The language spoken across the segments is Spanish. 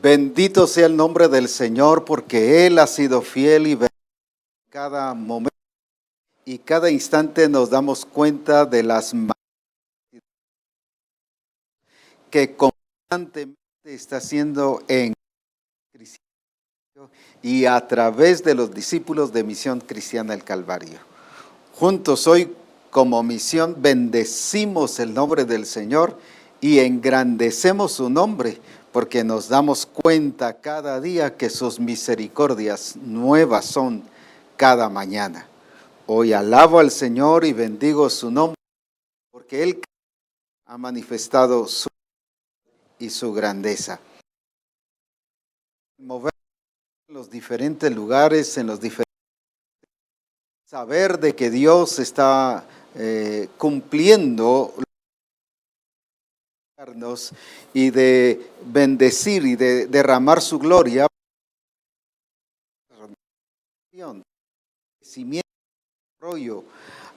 Bendito sea el nombre del Señor, porque Él ha sido fiel y cada momento y cada instante nos damos cuenta de las maravillas que constantemente está haciendo en Cristo y a través de los discípulos de Misión Cristiana del Calvario. Juntos hoy, como misión, bendecimos el nombre del Señor y engrandecemos su nombre, porque nos damos cuenta cada día que sus misericordias nuevas son cada mañana. Hoy alabo al Señor y bendigo su nombre, porque Él ha manifestado su grandeza. Mover en los diferentes lugares, en los diferentes, saber de que Dios está cumpliendo y de bendecir y de derramar su gloria,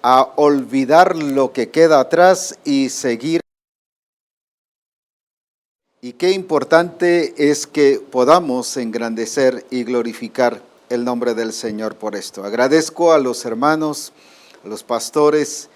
a olvidar lo que queda atrás y seguir. Y qué importante es que podamos engrandecer y glorificar el nombre del Señor por esto. Agradezco a los hermanos, a los pastores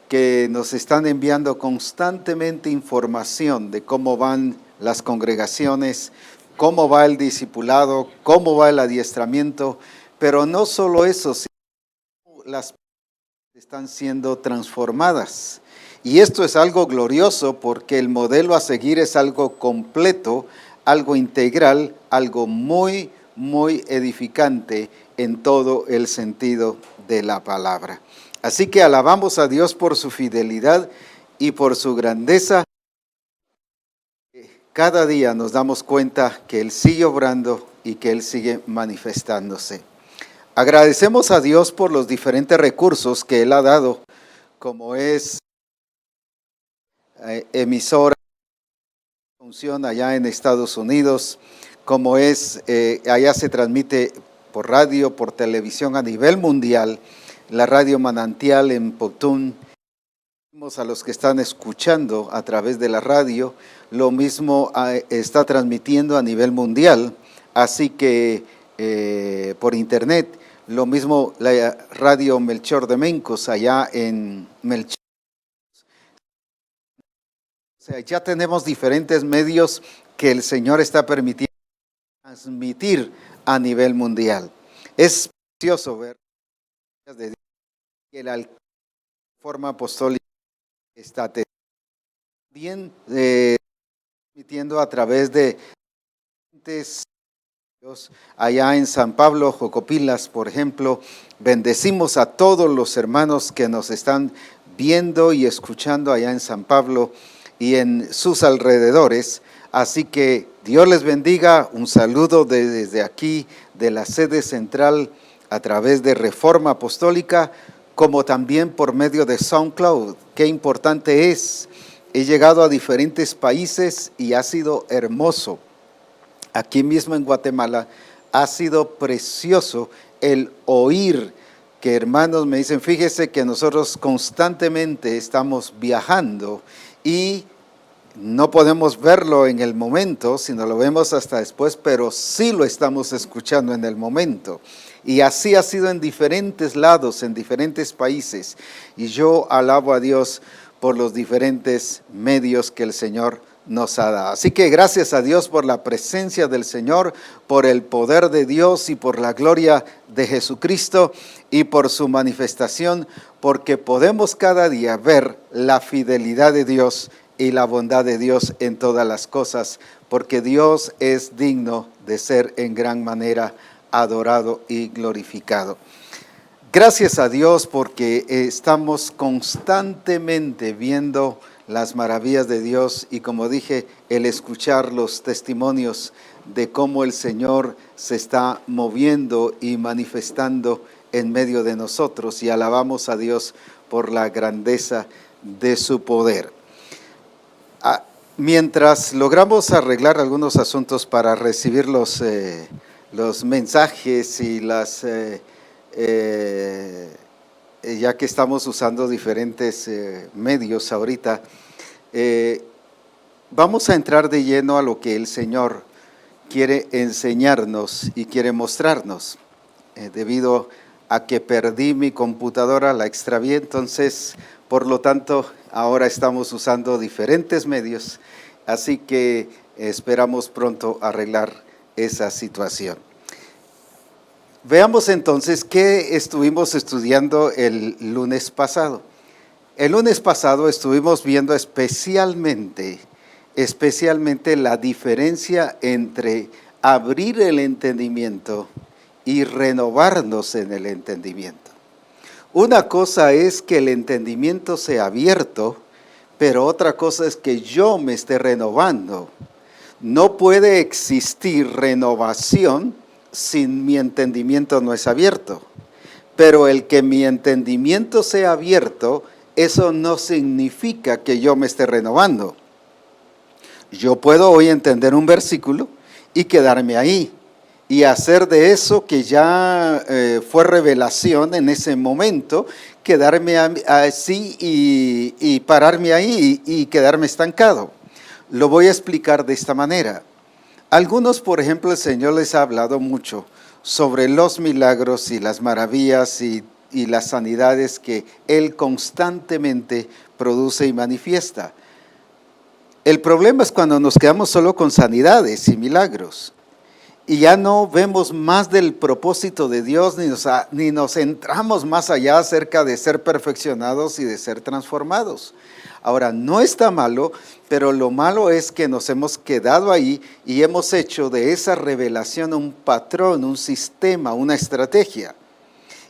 que nos están enviando constantemente información de cómo van las congregaciones, cómo va el discipulado, cómo va el adiestramiento, pero no solo eso, sino las personas están siendo transformadas. Y esto es algo glorioso porque el modelo a seguir es algo completo, algo integral, algo muy, muy edificante en todo el sentido de la palabra. Así que alabamos a Dios por su fidelidad y por su grandeza. Cada día nos damos cuenta que Él sigue obrando y que Él sigue manifestándose. Agradecemos a Dios por los diferentes recursos que Él ha dado, como es emisora, función allá en Estados Unidos, como es, allá se transmite por radio, por televisión a nivel mundial, la radio Manantial en Potún, a los que están escuchando a través de la radio, lo mismo está transmitiendo a nivel mundial, así que por internet, lo mismo la radio Melchor de Mencos allá en Melchor. O sea, ya tenemos diferentes medios que el Señor está permitiendo transmitir a nivel mundial. Es precioso ver que la forma apostólica está bien transmitiendo a través de allá en San Pablo, Jocopilas, por ejemplo. Bendecimos a todos los hermanos que nos están viendo y escuchando allá en San Pablo y en sus alrededores. Así que Dios les bendiga. Un saludo desde aquí, de la sede central, a través de Reforma Apostólica, como también por medio de SoundCloud. Qué importante es. He llegado a diferentes países y ha sido hermoso. Aquí mismo en Guatemala ha sido precioso el oír que hermanos me dicen, fíjese que nosotros constantemente estamos viajando y no podemos verlo en el momento, sino lo vemos hasta después, pero sí lo estamos escuchando en el momento. Y así ha sido en diferentes lados, en diferentes países. Y yo alabo a Dios por los diferentes medios que el Señor nos ha dado. Así que gracias a Dios por la presencia del Señor, por el poder de Dios y por la gloria de Jesucristo y por su manifestación, porque podemos cada día ver la fidelidad de Dios y la bondad de Dios en todas las cosas, porque Dios es digno de ser en gran manera adorado y glorificado. Gracias a Dios porque estamos constantemente viendo las maravillas de Dios y, como dije, el escuchar los testimonios de cómo el Señor se está moviendo y manifestando en medio de nosotros, y alabamos a Dios por la grandeza de su poder. Mientras logramos arreglar algunos asuntos para recibir los mensajes y ya que estamos usando diferentes medios ahorita, vamos a entrar de lleno a lo que el Señor quiere enseñarnos y quiere mostrarnos. Debido a que perdí mi computadora, la extravié, entonces, por lo tanto, ahora estamos usando diferentes medios, así que esperamos pronto arreglar esa situación. Veamos entonces qué estuvimos estudiando el lunes pasado. El lunes pasado estuvimos viendo especialmente la diferencia entre abrir el entendimiento y renovarnos en el entendimiento. Una cosa es que el entendimiento sea abierto, pero otra cosa es que yo me esté renovando. No puede existir renovación si mi entendimiento no es abierto. Pero el que mi entendimiento sea abierto, eso no significa que yo me esté renovando. Yo puedo hoy entender un versículo y quedarme ahí y hacer de eso que ya fue revelación en ese momento, quedarme así y pararme ahí y quedarme estancado. Lo voy a explicar de esta manera. Algunos, por ejemplo, el Señor les ha hablado mucho sobre los milagros y las maravillas y las sanidades que Él constantemente produce y manifiesta. El problema es cuando nos quedamos solo con sanidades y milagros y ya no vemos más del propósito de Dios ni nos centramos más allá acerca de ser perfeccionados y de ser transformados. Ahora, no está malo, pero lo malo es que nos hemos quedado ahí y hemos hecho de esa revelación un patrón, un sistema, una estrategia.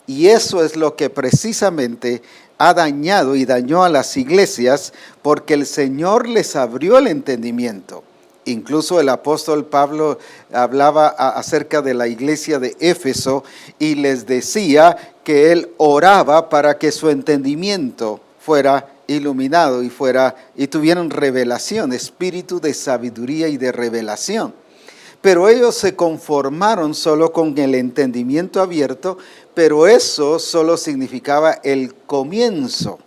Y eso es lo que precisamente ha dañado y dañó a las iglesias, porque el Señor les abrió el entendimiento. Incluso el apóstol Pablo hablaba acerca de la iglesia de Éfeso y les decía que él oraba para que su entendimiento fuera iluminado y tuvieran revelación, espíritu de sabiduría y de revelación. Pero ellos se conformaron solo con el entendimiento abierto, pero eso solo significaba el comienzo.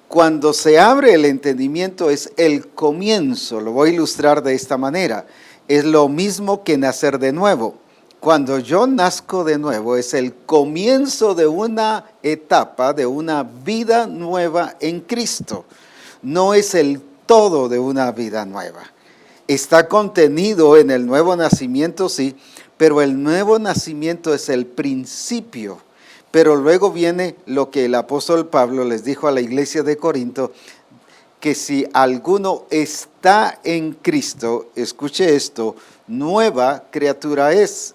Cuando se abre el entendimiento es el comienzo, lo voy a ilustrar de esta manera. Es lo mismo que nacer de nuevo. Cuando yo nazco de nuevo es el comienzo de una etapa, de una vida nueva en Cristo. No es el todo de una vida nueva. Está contenido en el nuevo nacimiento, sí, pero el nuevo nacimiento es el principio. Pero luego viene lo que el apóstol Pablo les dijo a la iglesia de Corinto, que si alguno está en Cristo, escuche esto, nueva criatura es.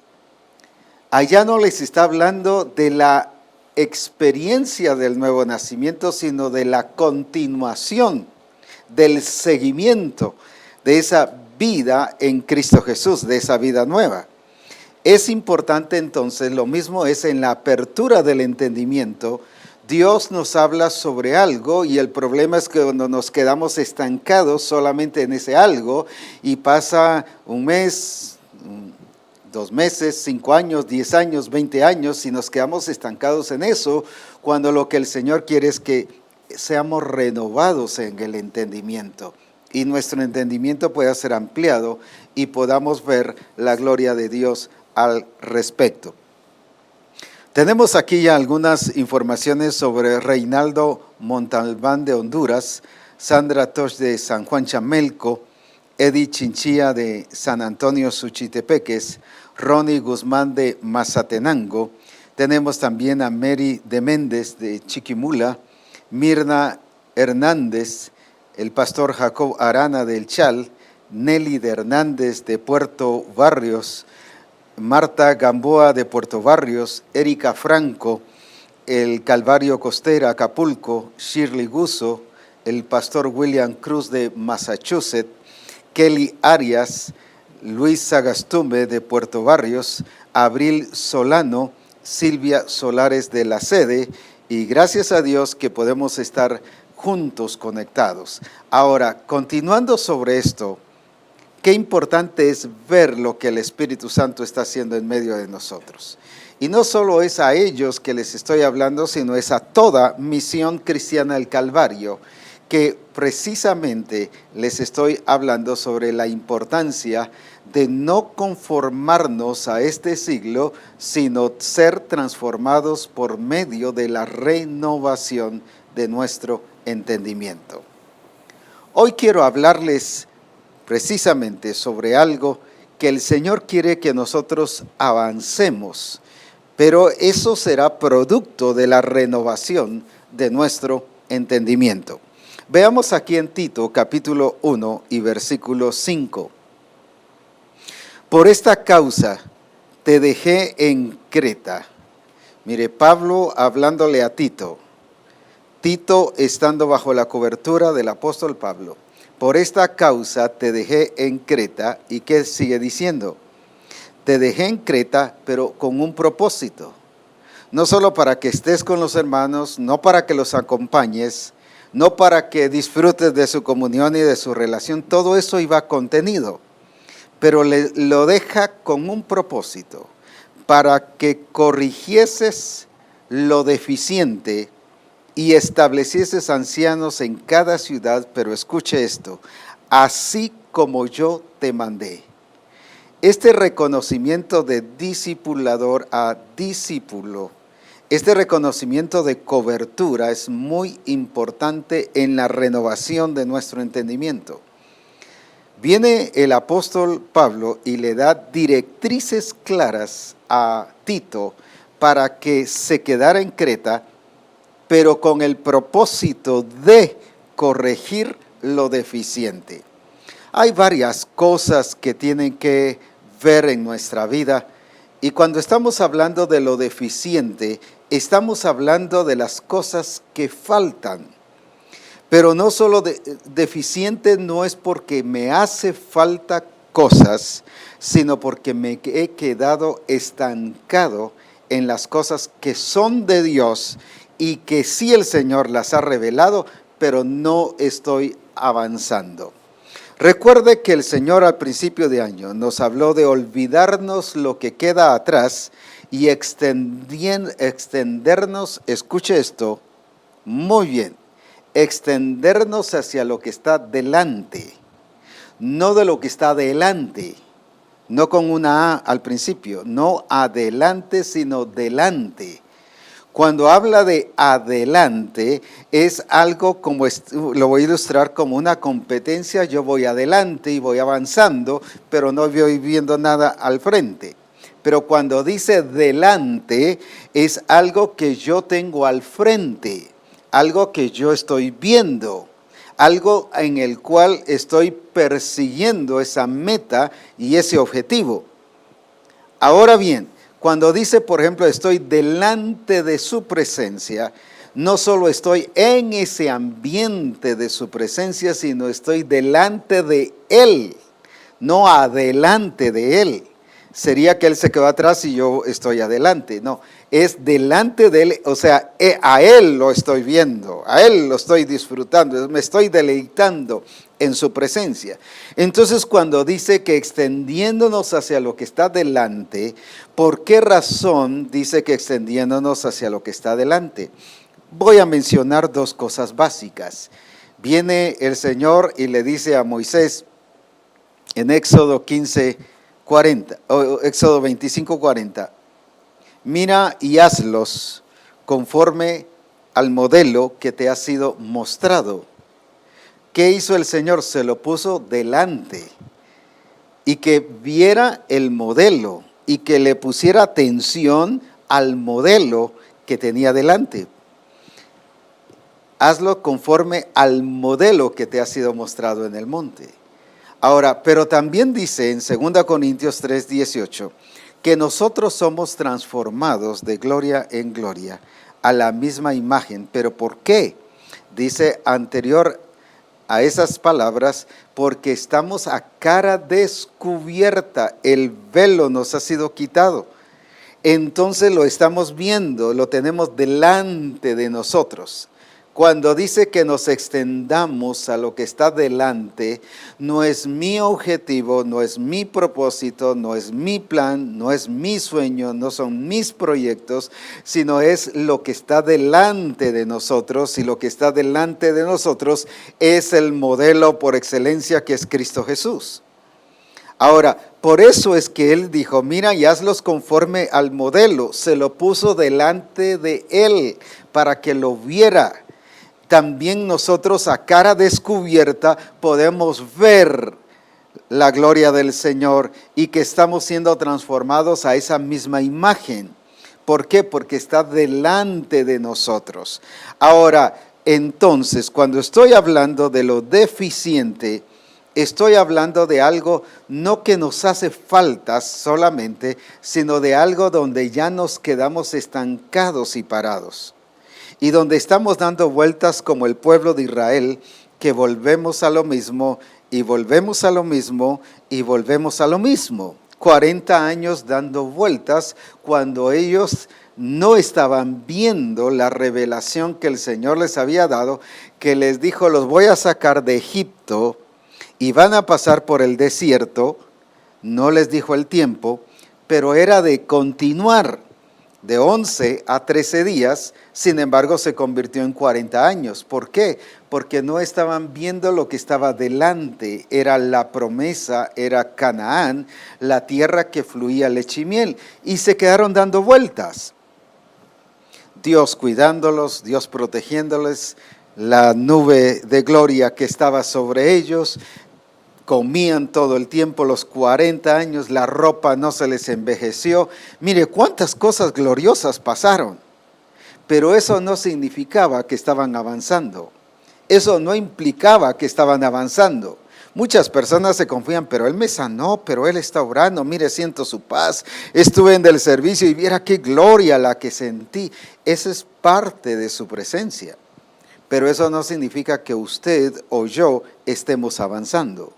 Allá no les está hablando de la experiencia del nuevo nacimiento, sino de la continuación, del seguimiento de esa vida en Cristo Jesús, de esa vida nueva. Es importante entonces, lo mismo es en la apertura del entendimiento. Dios nos habla sobre algo y el problema es que cuando nos quedamos estancados solamente en ese algo y pasa un mes, 2 meses, 5 años, 10 años, 20 años y nos quedamos estancados en eso, cuando lo que el Señor quiere es que seamos renovados en el entendimiento y nuestro entendimiento pueda ser ampliado y podamos ver la gloria de Dios al respecto. Tenemos aquí ya algunas informaciones sobre Reinaldo Montalbán de Honduras, Sandra Tosh de San Juan Chamelco, Eddie Chinchilla de San Antonio Suchitepeques, Ronnie Guzmán de Mazatenango. Tenemos también a Mary de Méndez de Chiquimula, Mirna Hernández, el pastor Jacob Arana del Chal, Nelly de Hernández de Puerto Barrios, Marta Gamboa de Puerto Barrios, Erika Franco, el Calvario Costera, Acapulco, Shirley Guzo, el pastor William Cruz de Massachusetts, Kelly Arias, Luis Sagastume de Puerto Barrios, Abril Solano, Silvia Solares de la Sede, y gracias a Dios que podemos estar juntos conectados. Ahora, continuando sobre esto, qué importante es ver lo que el Espíritu Santo está haciendo en medio de nosotros. Y no solo es a ellos que les estoy hablando, sino es a toda Misión Cristiana del Calvario, que precisamente les estoy hablando sobre la importancia de no conformarnos a este siglo, sino ser transformados por medio de la renovación de nuestro entendimiento. Hoy quiero hablarles precisamente sobre algo que el Señor quiere que nosotros avancemos, pero eso será producto de la renovación de nuestro entendimiento. Veamos aquí en Tito capítulo 1 y versículo 5. Por esta causa te dejé en Creta. Mire, Pablo hablándole a Tito. Tito estando bajo la cobertura del apóstol Pablo. Por esta causa te dejé en Creta. ¿Y qué sigue diciendo? Te dejé en Creta, pero con un propósito. No solo para que estés con los hermanos, no para que los acompañes, no para que disfrutes de su comunión y de su relación. Todo eso iba contenido. Pero lo deja con un propósito, para que corrigieses lo deficiente y establecieses ancianos en cada ciudad, pero escuche esto, así como yo te mandé. Este reconocimiento de discipulador a discípulo, este reconocimiento de cobertura es muy importante en la renovación de nuestro entendimiento. Viene el apóstol Pablo y le da directrices claras a Tito para que se quedara en Creta, pero con el propósito de corregir lo deficiente. Hay varias cosas que tienen que ver en nuestra vida, y cuando estamos hablando de lo deficiente, estamos hablando de las cosas que faltan. Pero no solo deficiente no es porque me hace falta cosas, sino porque me he quedado estancado en las cosas que son de Dios y que sí el Señor las ha revelado, pero no estoy avanzando. Recuerde que el Señor al principio de año nos habló de olvidarnos lo que queda atrás y extendernos, escuche esto, muy bien, extendernos hacia lo que está delante, no de lo que está adelante, no con una A al principio, no adelante, sino delante. Cuando habla de adelante, es algo como, lo voy a ilustrar como una competencia, yo voy adelante y voy avanzando, pero no voy viendo nada al frente. Pero cuando dice delante, es algo que yo tengo al frente, algo que yo estoy viendo, algo en el cual estoy persiguiendo esa meta y ese objetivo. Ahora bien, cuando dice, por ejemplo, estoy delante de su presencia, no solo estoy en ese ambiente de su presencia, sino estoy delante de Él, no adelante de Él. Sería que Él se quedó atrás y yo estoy adelante. No, es delante de Él, o sea, a Él lo estoy viendo, a Él lo estoy disfrutando, me estoy deleitando en su presencia. Entonces, cuando dice que extendiéndonos hacia lo que está delante, ¿por qué razón dice que extendiéndonos hacia lo que está delante? Voy a mencionar dos cosas básicas. Viene el Señor y le dice a Moisés en Éxodo 25:40, mira y hazlos conforme al modelo que te ha sido mostrado. ¿Qué hizo el Señor? Se lo puso delante y que viera el modelo y que le pusiera atención al modelo que tenía delante. Hazlo conforme al modelo que te ha sido mostrado en el monte. Ahora, pero también dice en 2 Corintios 3:18 que nosotros somos transformados de gloria en gloria a la misma imagen. ¿Pero por qué? Dice anterior a esas palabras, porque estamos a cara descubierta, el velo nos ha sido quitado. Entonces lo estamos viendo, lo tenemos delante de nosotros. Cuando dice que nos extendamos a lo que está delante, no es mi objetivo, no es mi propósito, no es mi plan, no es mi sueño, no son mis proyectos, sino es lo que está delante de nosotros, y lo que está delante de nosotros es el modelo por excelencia que es Cristo Jesús. Ahora, por eso es que él dijo, mira, y hazlos conforme al modelo, se lo puso delante de él para que lo viera. También nosotros a cara descubierta podemos ver la gloria del Señor y que estamos siendo transformados a esa misma imagen. ¿Por qué? Porque está delante de nosotros. Ahora, entonces, cuando estoy hablando de lo deficiente, estoy hablando de algo no que nos hace falta solamente, sino de algo donde ya nos quedamos estancados y parados. Y donde estamos dando vueltas como el pueblo de Israel, que volvemos a lo mismo, y volvemos a lo mismo, y volvemos a lo mismo. 40 años dando vueltas cuando ellos no estaban viendo la revelación que el Señor les había dado, que les dijo, los voy a sacar de Egipto y van a pasar por el desierto. No les dijo el tiempo, pero era de continuar. De 11 a 13 días, sin embargo, se convirtió en 40 años. ¿Por qué? Porque no estaban viendo lo que estaba delante. Era la promesa, era Canaán, la tierra que fluía leche y miel. Y se quedaron dando vueltas. Dios cuidándolos, Dios protegiéndoles, la nube de gloria que estaba sobre ellos. Comían todo el tiempo, los 40 años, la ropa no se les envejeció. Mire cuántas cosas gloriosas pasaron, pero eso no significaba que estaban avanzando. Eso no implicaba que estaban avanzando. Muchas personas se confían, pero Él me sanó, pero Él está orando, mire, siento su paz. Estuve en el servicio y viera qué gloria la que sentí. Esa es parte de su presencia, pero eso no significa que usted o yo estemos avanzando.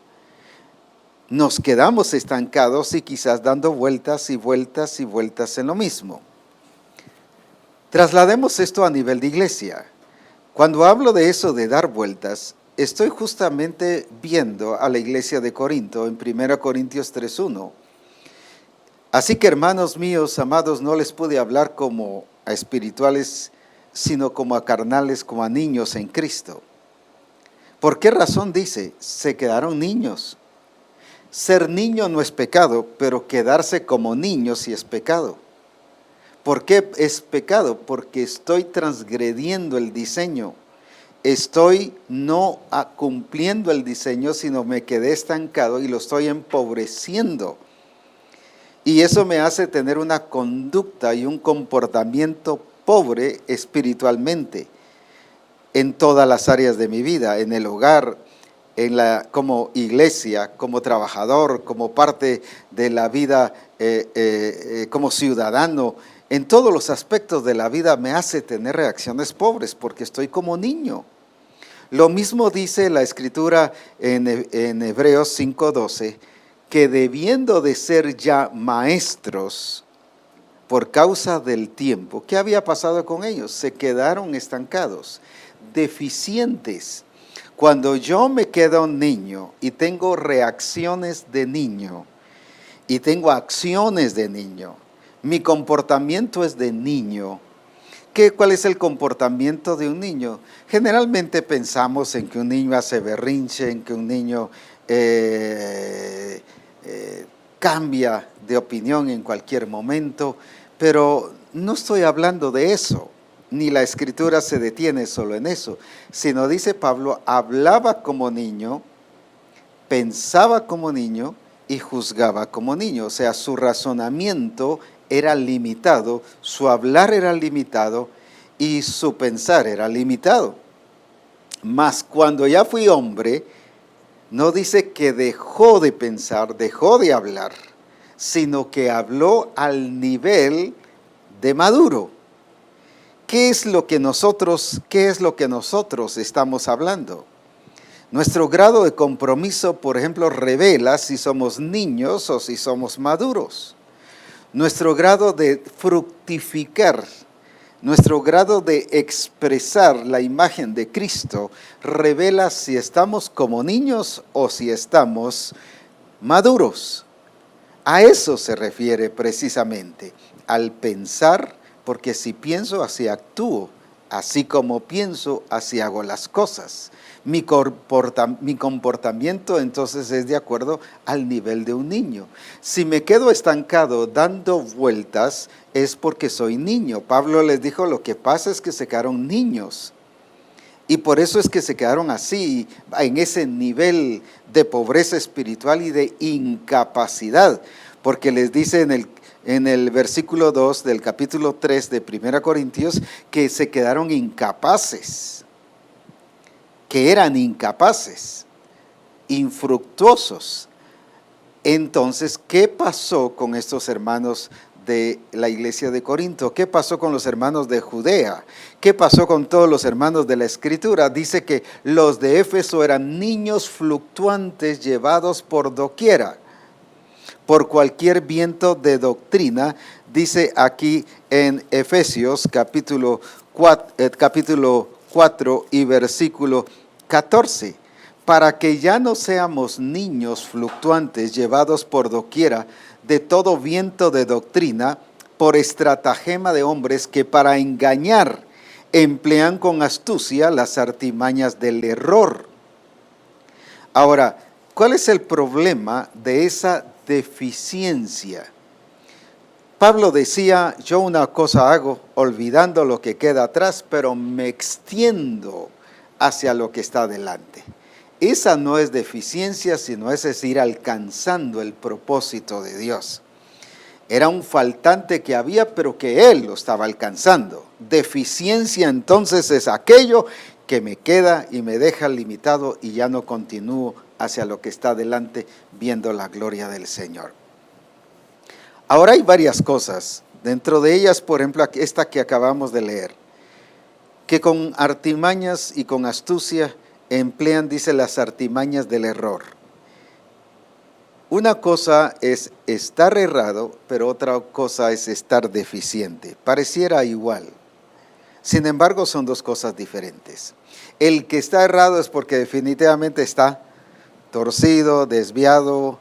Nos quedamos estancados y quizás dando vueltas y vueltas y vueltas en lo mismo. Traslademos esto a nivel de iglesia. Cuando hablo de eso de dar vueltas, estoy justamente viendo a la iglesia de Corinto en 1 Corintios 3:1. Así que, hermanos míos, amados, no les pude hablar como a espirituales, sino como a carnales, como a niños en Cristo. ¿Por qué razón dice? Se quedaron niños. Ser niño no es pecado, pero quedarse como niño sí es pecado. ¿Por qué es pecado? Porque estoy transgrediendo el diseño. Estoy no cumpliendo el diseño, sino me quedé estancado y lo estoy empobreciendo. Y eso me hace tener una conducta y un comportamiento pobre espiritualmente en todas las áreas de mi vida, en el hogar, como iglesia, como trabajador, como parte de la vida, como ciudadano. En todos los aspectos de la vida me hace tener reacciones pobres porque estoy como niño. Lo mismo dice la Escritura en Hebreos 5:12, que debiendo de ser ya maestros por causa del tiempo, ¿qué había pasado con ellos? Se quedaron estancados, deficientes. Cuando yo me quedo niño y tengo reacciones de niño y tengo acciones de niño, mi comportamiento es de niño. ¿Cuál es el comportamiento de un niño? Generalmente pensamos en que un niño hace berrinche, en que un niño cambia de opinión en cualquier momento, pero no estoy hablando de eso. Ni la Escritura se detiene solo en eso, sino dice Pablo, hablaba como niño, pensaba como niño y juzgaba como niño. O sea, su razonamiento era limitado, su hablar era limitado y su pensar era limitado. Mas cuando ya fui hombre, no dice que dejó de pensar, dejó de hablar, sino que habló al nivel de maduro. ¿Qué es lo que nosotros estamos hablando? Nuestro grado de compromiso, por ejemplo, revela si somos niños o si somos maduros. Nuestro grado de fructificar, Nuestro grado de expresar la imagen de Cristo revela si estamos como niños o si estamos maduros. A eso se refiere precisamente, al pensar, porque si pienso, así actúo, así como pienso, así hago las cosas. Mi comportamiento entonces es de acuerdo al nivel de un niño. Si me quedo estancado dando vueltas, es porque soy niño. Pablo les dijo, lo que pasa es que se quedaron niños. Y por eso es que se quedaron así, en ese nivel de pobreza espiritual y de incapacidad. Porque les dice en el versículo 2 del capítulo 3 de 1 Corintios que se quedaron incapaces, que eran incapaces, infructuosos. Entonces, ¿qué pasó con estos hermanos de la iglesia de Corinto? ¿Qué pasó con los hermanos de Judea? ¿Qué pasó con todos los hermanos de la Escritura? Dice que los de Éfeso eran niños fluctuantes llevados por doquiera, por cualquier viento de doctrina, dice aquí en Efesios capítulo 4 y versículo 14. Para que ya no seamos niños fluctuantes llevados por doquiera de todo viento de doctrina, por estratagema de hombres que para engañar emplean con astucia las artimañas del error. Ahora, ¿cuál es el problema de esa deficiencia? Pablo decía, yo una cosa hago, olvidando lo que queda atrás, pero me extiendo hacia lo que está adelante. Esa no es deficiencia, sino es ir alcanzando el propósito de Dios. Era un faltante que había, pero que Él lo estaba alcanzando. Deficiencia entonces es aquello que me queda y me deja limitado y ya no continúo hacia lo que está adelante, viendo la gloria del Señor. Ahora hay varias cosas, dentro de ellas, por ejemplo, esta que acabamos de leer, que con artimañas y con astucia emplean, dice, las artimañas del error. Una cosa es estar errado, pero otra cosa es estar deficiente. Pareciera igual. Sin embargo, son dos cosas diferentes. El que está errado es porque definitivamente está torcido, desviado,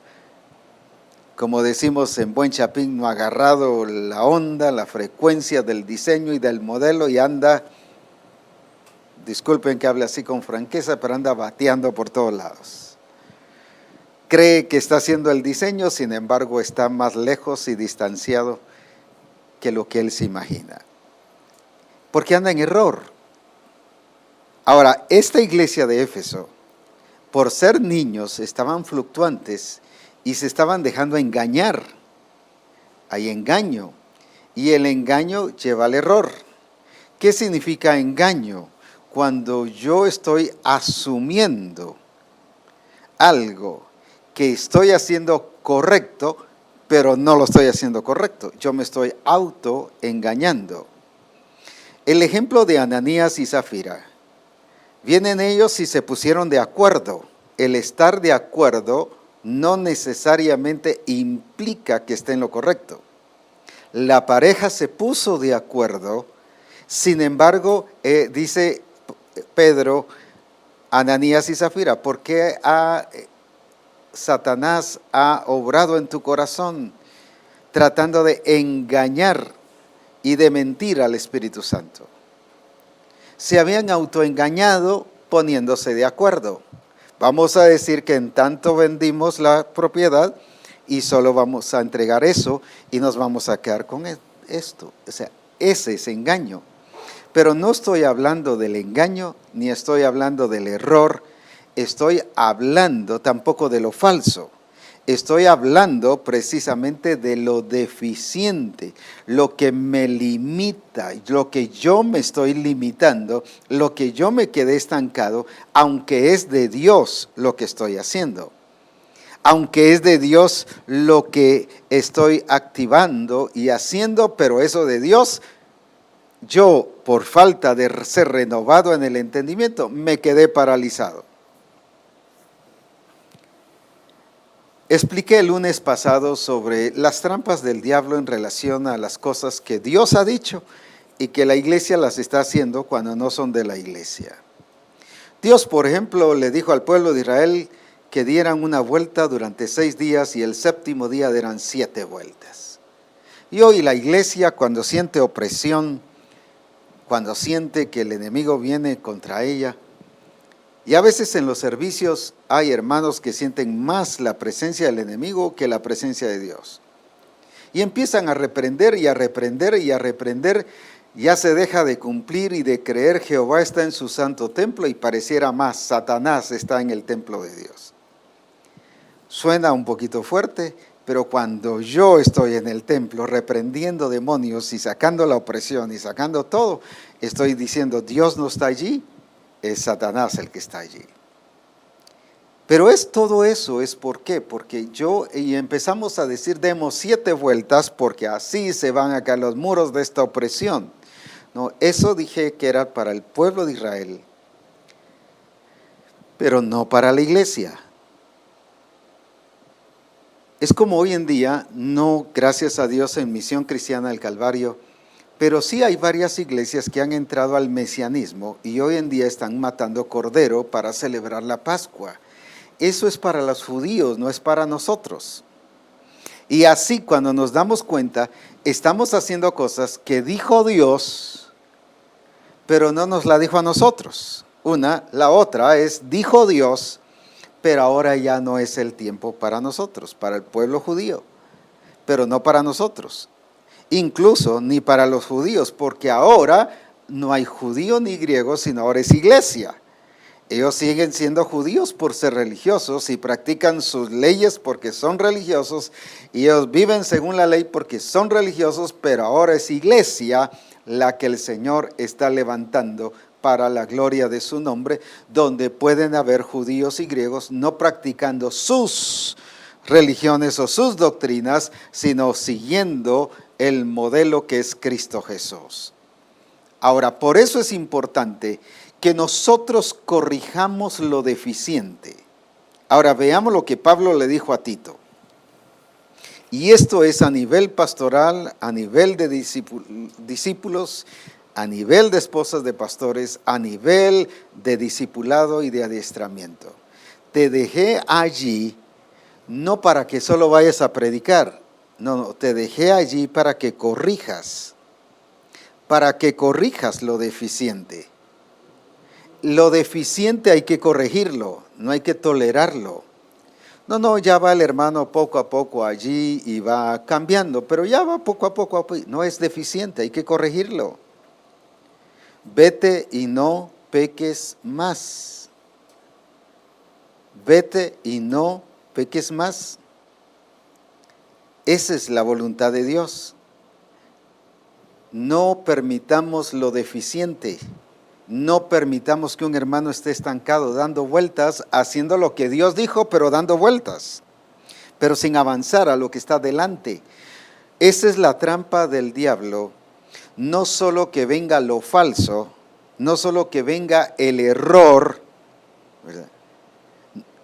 como decimos en buen chapín, no ha agarrado la onda, la frecuencia del diseño y del modelo y anda, disculpen que hable así con franqueza, pero anda bateando por todos lados. Cree que está haciendo el diseño, sin embargo está más lejos y distanciado que lo que él se imagina. Porque anda en error. Ahora, esta iglesia de Éfeso, por ser niños, estaban fluctuantes y se estaban dejando engañar. Hay engaño, y el engaño lleva al error. ¿Qué significa engaño? Cuando yo estoy asumiendo algo que estoy haciendo correcto, pero no lo estoy haciendo correcto. Yo me estoy autoengañando. El ejemplo de Ananías y Zafira. Vienen ellos y se pusieron de acuerdo. El estar de acuerdo no necesariamente implica que esté en lo correcto. La pareja se puso de acuerdo, sin embargo, dice Pedro, Ananías y Zafira, ¿por qué Satanás ha obrado en tu corazón tratando de engañar y de mentir al Espíritu Santo? Se habían autoengañado poniéndose de acuerdo. Vamos a decir que en tanto vendimos la propiedad y solo vamos a entregar eso y nos vamos a quedar con esto. O sea, ese es engaño. Pero no estoy hablando del engaño, ni estoy hablando del error, estoy hablando tampoco de lo falso. Estoy hablando precisamente de lo deficiente, lo que me limita, lo que yo me estoy limitando, lo que yo me quedé estancado, aunque es de Dios lo que estoy haciendo. Aunque es de Dios lo que estoy activando y haciendo, pero eso de Dios, yo por falta de ser renovado en el entendimiento, me quedé paralizado. Expliqué el lunes pasado sobre las trampas del diablo en relación a las cosas que Dios ha dicho y que la iglesia las está haciendo cuando no son de la iglesia. Dios, por ejemplo, le dijo al pueblo de Israel que dieran una vuelta durante 6 días y el séptimo día dieran 7 vueltas. Y hoy la iglesia, cuando siente opresión, cuando siente que el enemigo viene contra ella, y a veces en los servicios hay hermanos que sienten más la presencia del enemigo que la presencia de Dios. Y empiezan a reprender y a reprender y a reprender. Ya se deja de cumplir y de creer Jehová está en su santo templo y pareciera más Satanás está en el templo de Dios. Suena un poquito fuerte, pero cuando yo estoy en el templo reprendiendo demonios y sacando la opresión y sacando todo, estoy diciendo Dios no está allí, es Satanás el que está allí. Pero es todo eso, ¿es por qué? Porque y empezamos a decir demos 7 vueltas porque así se van a caer los muros de esta opresión. No, eso dije que era para el pueblo de Israel, pero no para la iglesia. Es como hoy en día, no gracias a Dios en Misión Cristiana del Calvario, pero sí hay varias iglesias que han entrado al mesianismo y hoy en día están matando cordero para celebrar la Pascua. Eso es para los judíos, no es para nosotros. Y así cuando nos damos cuenta, estamos haciendo cosas que dijo Dios, pero no nos la dijo a nosotros. La otra es, dijo Dios, pero ahora ya no es el tiempo para nosotros, para el pueblo judío, pero no para nosotros. Incluso ni para los judíos, porque ahora no hay judío ni griego, sino ahora es iglesia. Ellos siguen siendo judíos por ser religiosos y practican sus leyes porque son religiosos y ellos viven según la ley porque son religiosos, pero ahora es iglesia la que el Señor está levantando para la gloria de su nombre, donde pueden haber judíos y griegos no practicando sus religiones o sus doctrinas, sino siguiendo el modelo que es Cristo Jesús. Ahora, por eso es importante que nosotros corrijamos lo deficiente. Ahora veamos lo que Pablo le dijo a Tito. Y esto es a nivel pastoral, a nivel de discípulos, a nivel de esposas de pastores, a nivel de discipulado y de adiestramiento. Te dejé allí no para que solo vayas a predicar, no, te dejé allí para que corrijas lo deficiente. Lo deficiente hay que corregirlo, no hay que tolerarlo. No, ya va el hermano poco a poco allí y va cambiando, pero ya va poco a poco, no es deficiente, hay que corregirlo. Vete y no peques más. Vete y no peques más. Esa es la voluntad de Dios. No permitamos lo deficiente. No permitamos que un hermano esté estancado, dando vueltas, haciendo lo que Dios dijo, pero dando vueltas, pero sin avanzar a lo que está delante. Esa es la trampa del diablo. No solo que venga lo falso, no solo que venga el error, ¿verdad?,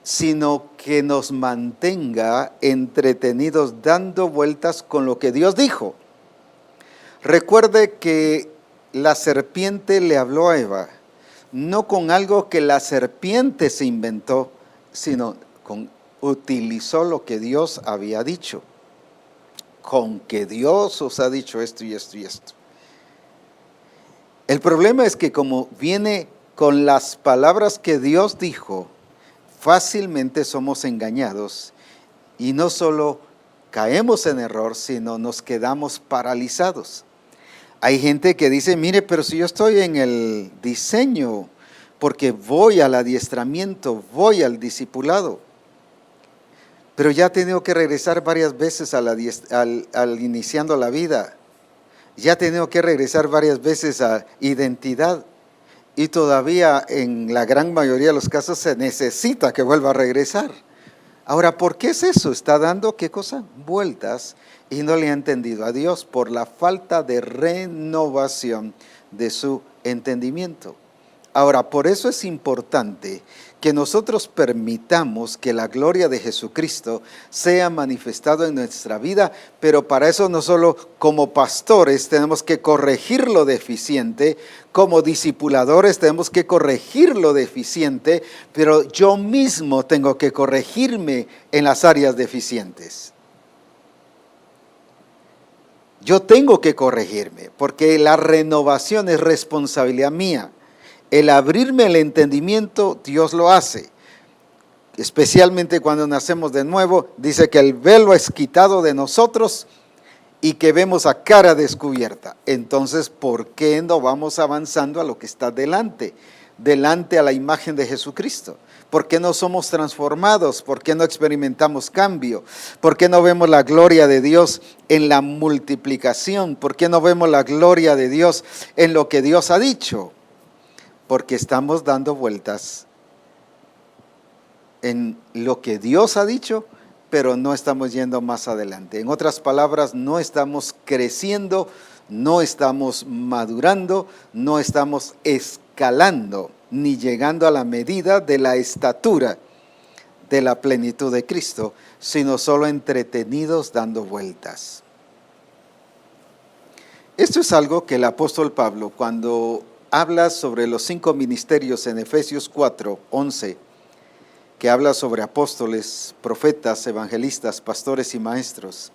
sino que nos mantenga entretenidos dando vueltas con lo que Dios dijo. Recuerde que la serpiente le habló a Eva, no con algo que la serpiente se inventó, sino utilizó lo que Dios había dicho. Con que Dios os ha dicho esto y esto y esto. El problema es que como viene con las palabras que Dios dijo, fácilmente somos engañados y no solo caemos en error, sino nos quedamos paralizados. Hay gente que dice, mire, pero si yo estoy en el diseño, porque voy al adiestramiento, voy al discipulado, pero ya he tenido que regresar varias veces al iniciando la vida, ya he tenido que regresar varias veces a identidad, y todavía en la gran mayoría de los casos se necesita que vuelva a regresar. Ahora, ¿por qué es eso? Está dando, ¿qué cosa? Vueltas, y no le ha entendido a Dios por la falta de renovación de su entendimiento. Ahora, por eso es importante que nosotros permitamos que la gloria de Jesucristo sea manifestada en nuestra vida, pero para eso no solo como pastores tenemos que corregir lo deficiente, como discipuladores tenemos que corregir lo deficiente, pero yo mismo tengo que corregirme en las áreas deficientes. Yo tengo que corregirme, porque la renovación es responsabilidad mía. El abrirme el entendimiento, Dios lo hace. Especialmente cuando nacemos de nuevo, dice que el velo es quitado de nosotros y que vemos a cara descubierta. Entonces, ¿por qué no vamos avanzando a lo que está delante? Delante a la imagen de Jesucristo. ¿Por qué no somos transformados? ¿Por qué no experimentamos cambio? ¿Por qué no vemos la gloria de Dios en la multiplicación? ¿Por qué no vemos la gloria de Dios en lo que Dios ha dicho? Porque estamos dando vueltas en lo que Dios ha dicho, pero no estamos yendo más adelante. En otras palabras, no estamos creciendo, no estamos madurando, no estamos escalando, ni llegando a la medida de la estatura de la plenitud de Cristo, sino solo entretenidos dando vueltas. Esto es algo que el apóstol Pablo, cuando habla sobre los 5 ministerios en Efesios 4:11, que habla sobre apóstoles, profetas, evangelistas, pastores y maestros,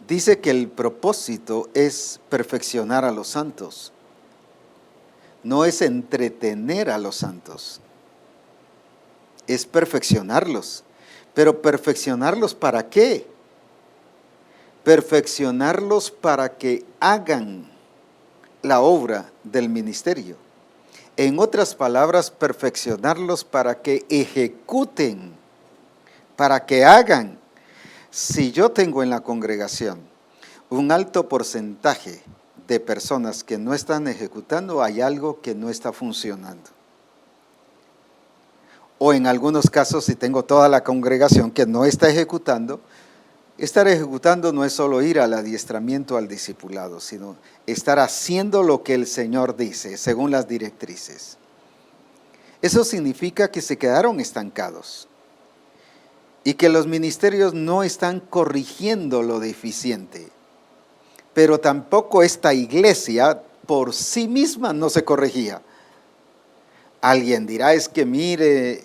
dice que el propósito es perfeccionar a los santos, no es entretener a los santos, es perfeccionarlos. Pero perfeccionarlos ¿para qué? Perfeccionarlos para que hagan la obra del ministerio. En otras palabras, perfeccionarlos para que ejecuten, para que hagan. Si yo tengo en la congregación un alto porcentaje de personas que no están ejecutando, hay algo que no está funcionando. O en algunos casos, si tengo toda la congregación que no está ejecutando, estar ejecutando no es solo ir al adiestramiento, al discipulado, sino estar haciendo lo que el Señor dice, según las directrices. Eso significa que se quedaron estancados y que los ministerios no están corrigiendo lo deficiente. Pero tampoco esta iglesia por sí misma no se corregía. Alguien dirá, es que mire,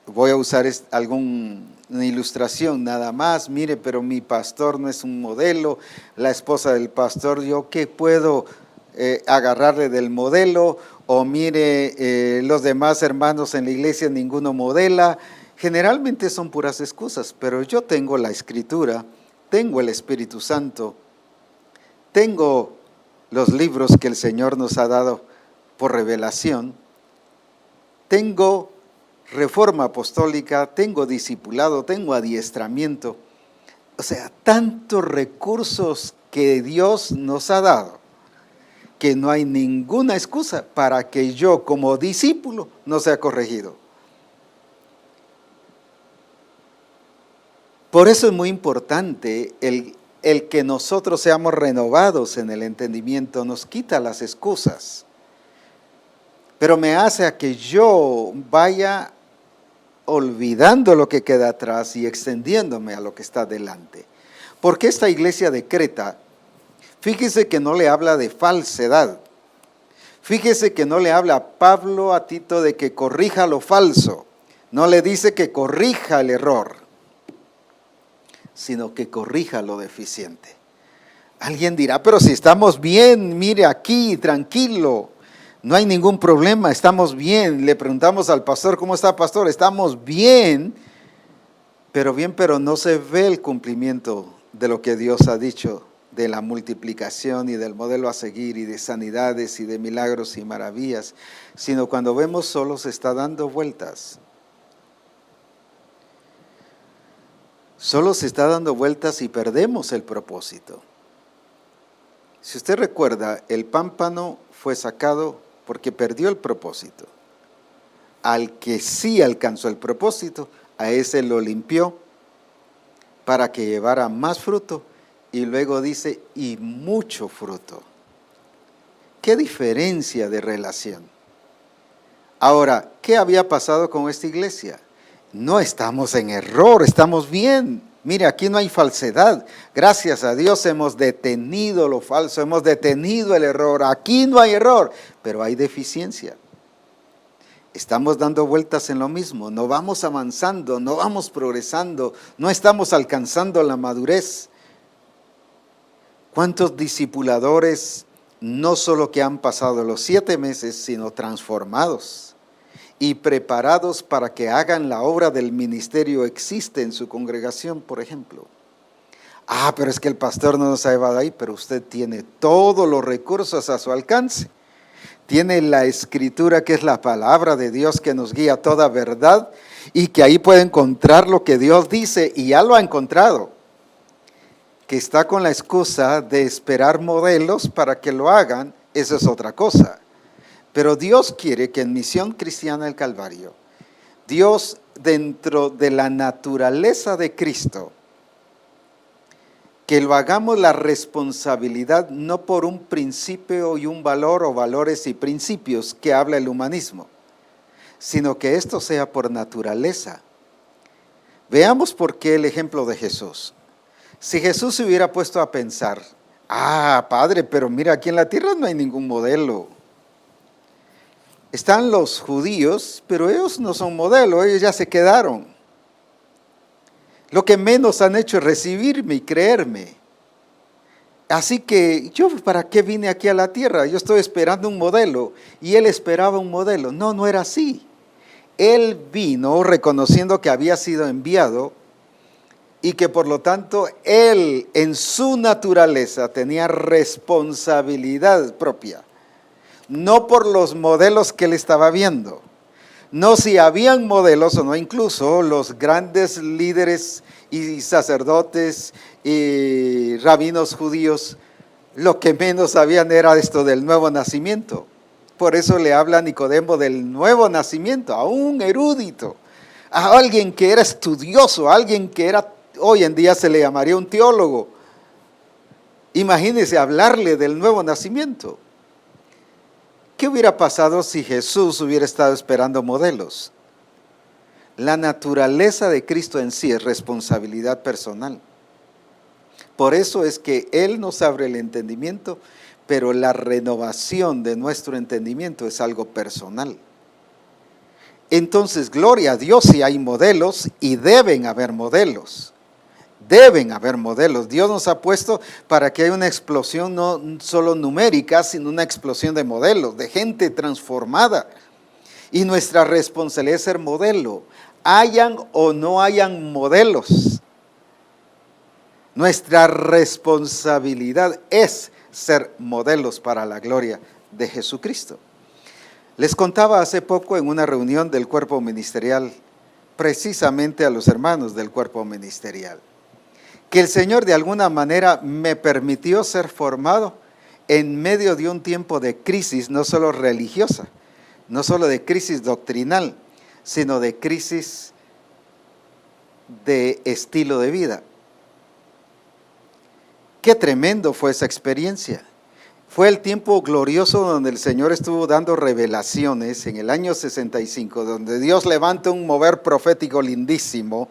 voy a usar alguna ilustración nada más, mire, pero mi pastor no es un modelo, la esposa del pastor, ¿yo qué puedo agarrarle del modelo? O mire, los demás hermanos en la iglesia ninguno modela. Generalmente son puras excusas, pero yo tengo la Escritura, tengo el Espíritu Santo, tengo los libros que el Señor nos ha dado por revelación, tengo reforma apostólica, tengo discipulado, tengo adiestramiento. O sea, tantos recursos que Dios nos ha dado, que no hay ninguna excusa para que yo como discípulo no sea corregido. Por eso es muy importante el que nosotros seamos renovados en el entendimiento, nos quita las excusas, pero me hace a que yo vaya olvidando lo que queda atrás y extendiéndome a lo que está delante. Porque esta iglesia de Creta, fíjese que no le habla de falsedad, fíjese que no le habla a Pablo, a Tito, de que corrija lo falso, no le dice que corrija el error, sino que corrija lo deficiente. Alguien dirá, pero si estamos bien, mire aquí, tranquilo, no hay ningún problema, estamos bien. Le preguntamos al pastor, ¿cómo está, pastor? Estamos bien, pero no se ve el cumplimiento de lo que Dios ha dicho, de la multiplicación y del modelo a seguir y de sanidades y de milagros y maravillas, sino cuando vemos solo se está dando vueltas. Solo se está dando vueltas y perdemos el propósito. Si usted recuerda, el pámpano fue sacado porque perdió el propósito. Al que sí alcanzó el propósito, a ese lo limpió para que llevara más fruto, y luego dice, y mucho fruto. ¿Qué diferencia de relación? Ahora, ¿qué había pasado con esta iglesia? No estamos en error, estamos bien. Mire, aquí no hay falsedad. Gracias a Dios hemos detenido lo falso, hemos detenido el error. Aquí no hay error, pero hay deficiencia. Estamos dando vueltas en lo mismo, no vamos avanzando, no vamos progresando, no estamos alcanzando la madurez. ¿Cuántos discipuladores no solo que han pasado los 7 meses, sino transformados y preparados para que hagan la obra del ministerio existe en su congregación, por ejemplo? Pero es que el pastor no nos ha llevado ahí, pero usted tiene todos los recursos a su alcance. Tiene la escritura, que es la palabra de Dios, que nos guía a toda verdad, y que ahí puede encontrar lo que Dios dice, y ya lo ha encontrado. Que está con la excusa de esperar modelos para que lo hagan, eso es otra cosa. Pero Dios quiere que en Misión Cristiana del Calvario, Dios, dentro de la naturaleza de Cristo, que lo hagamos la responsabilidad no por un principio y un valor o valores y principios que habla el humanismo, sino que esto sea por naturaleza. Veamos por qué el ejemplo de Jesús. Si Jesús se hubiera puesto a pensar, Padre, pero mira, aquí en la tierra no hay ningún modelo. Están los judíos, pero ellos no son modelo, ellos ya se quedaron. Lo que menos han hecho es recibirme y creerme. Así que yo, ¿para qué vine aquí a la tierra? Yo estoy esperando un modelo y él esperaba un modelo. No, no era así. Él vino reconociendo que había sido enviado y que por lo tanto él en su naturaleza tenía responsabilidad propia. No por los modelos que él estaba viendo. No si habían modelos o no, incluso los grandes líderes y sacerdotes y rabinos judíos, lo que menos sabían era esto del nuevo nacimiento. Por eso le habla a Nicodemo del nuevo nacimiento, a un erudito, a alguien que era estudioso, a alguien que era, hoy en día se le llamaría un teólogo. Imagínense hablarle del nuevo nacimiento. ¿Qué hubiera pasado si Jesús hubiera estado esperando modelos? La naturaleza de Cristo en sí es responsabilidad personal. Por eso es que Él nos abre el entendimiento, pero la renovación de nuestro entendimiento es algo personal. Entonces, gloria a Dios si hay modelos, y deben haber modelos. Deben haber modelos. Dios nos ha puesto para que haya una explosión no solo numérica, sino una explosión de modelos, de gente transformada. Y nuestra responsabilidad es ser modelo, hayan o no hayan modelos. Nuestra responsabilidad es ser modelos para la gloria de Jesucristo. Les contaba hace poco en una reunión del cuerpo ministerial, precisamente a los hermanos del cuerpo ministerial, que el Señor de alguna manera me permitió ser formado en medio de un tiempo de crisis, no solo religiosa, no solo de crisis doctrinal, sino de crisis de estilo de vida. Qué tremendo fue esa experiencia. Fue el tiempo glorioso donde el Señor estuvo dando revelaciones en el año 65, donde Dios levanta un mover profético lindísimo,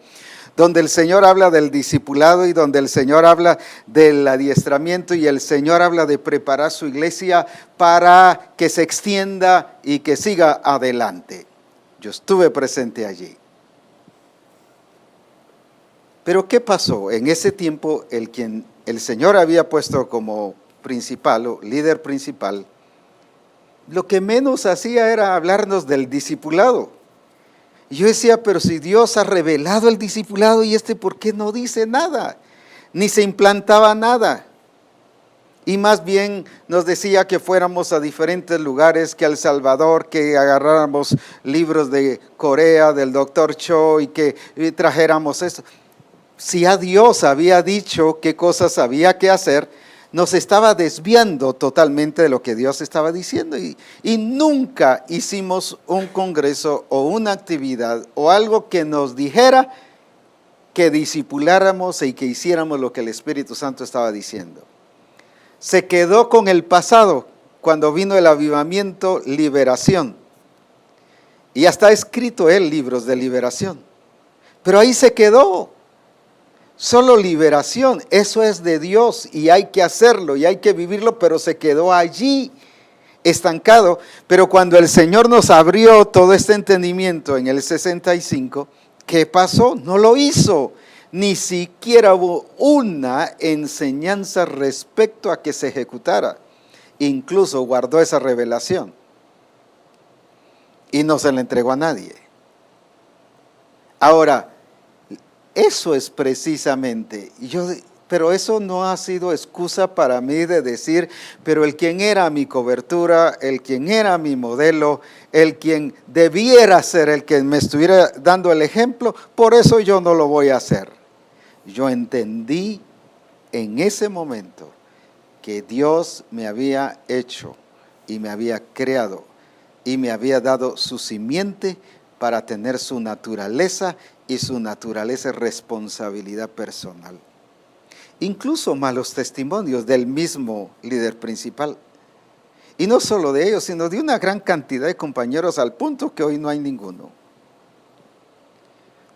donde el Señor habla del discipulado y donde el Señor habla del adiestramiento y el Señor habla de preparar su iglesia para que se extienda y que siga adelante. Yo estuve presente allí. Pero ¿qué pasó? En ese tiempo el Señor había puesto como principal o líder principal, lo que menos hacía era hablarnos del discipulado. Y yo decía, pero si Dios ha revelado el discipulado, ¿y por qué no dice nada? Ni se implantaba nada. Y más bien nos decía que fuéramos a diferentes lugares, que a El Salvador, que agarráramos libros de Corea, del Dr. Cho, y que trajéramos esto. Si a Dios había dicho qué cosas había que hacer, nos estaba desviando totalmente de lo que Dios estaba diciendo y nunca hicimos un congreso o una actividad o algo que nos dijera que discipuláramos y que hiciéramos lo que el Espíritu Santo estaba diciendo. Se quedó con el pasado cuando vino el avivamiento, liberación. Y hasta ha escrito él libros de liberación. Pero ahí se quedó. Solo liberación, eso es de Dios y hay que hacerlo y hay que vivirlo, pero se quedó allí estancado. Pero cuando el Señor nos abrió todo este entendimiento en el 65, ¿qué pasó? No lo hizo. Ni siquiera hubo una enseñanza respecto a que se ejecutara. Incluso guardó esa revelación y no se la entregó a nadie. Ahora, eso es precisamente, pero eso no ha sido excusa para mí de decir, pero el quien era mi cobertura, el quien era mi modelo, el quien debiera ser el que me estuviera dando el ejemplo, por eso yo no lo voy a hacer. Yo entendí en ese momento que Dios me había hecho y me había creado y me había dado su simiente para tener su naturaleza, y su naturaleza es responsabilidad personal. Incluso malos testimonios del mismo líder principal. Y no solo de ellos, sino de una gran cantidad de compañeros, al punto que hoy no hay ninguno.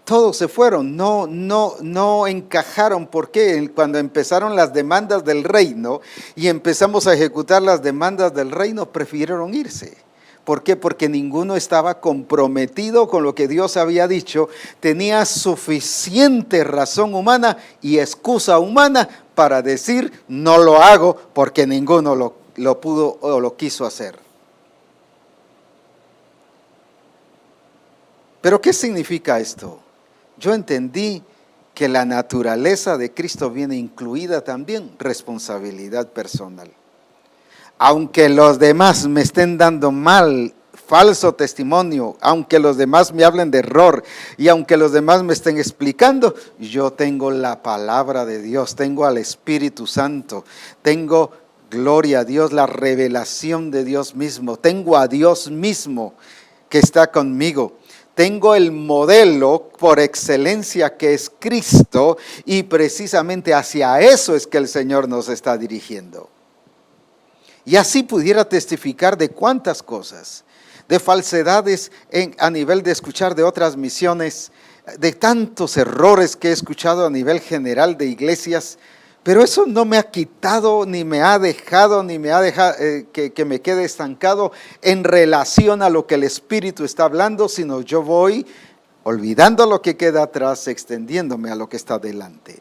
Todos se fueron, no encajaron. ¿Por qué? Cuando empezaron las demandas del reino y empezamos a ejecutar las demandas del reino, prefirieron irse. ¿Por qué? Porque ninguno estaba comprometido con lo que Dios había dicho, tenía suficiente razón humana y excusa humana para decir, no lo hago porque ninguno lo pudo o lo quiso hacer. ¿Pero qué significa esto? Yo entendí que la naturaleza de Cristo viene incluida también responsabilidad personal. Aunque los demás me estén dando falso testimonio, aunque los demás me hablen de error y aunque los demás me estén explicando, yo tengo la palabra de Dios, tengo al Espíritu Santo, tengo, gloria a Dios, la revelación de Dios mismo, tengo a Dios mismo que está conmigo. Tengo el modelo por excelencia que es Cristo y precisamente hacia eso es que el Señor nos está dirigiendo. Y así pudiera testificar de cuántas cosas, de falsedades a nivel de escuchar de otras misiones, de tantos errores que he escuchado a nivel general de iglesias, pero eso no me ha quitado, ni me ha dejado, que me quede estancado en relación a lo que el Espíritu está hablando, sino yo voy olvidando lo que queda atrás, extendiéndome a lo que está delante.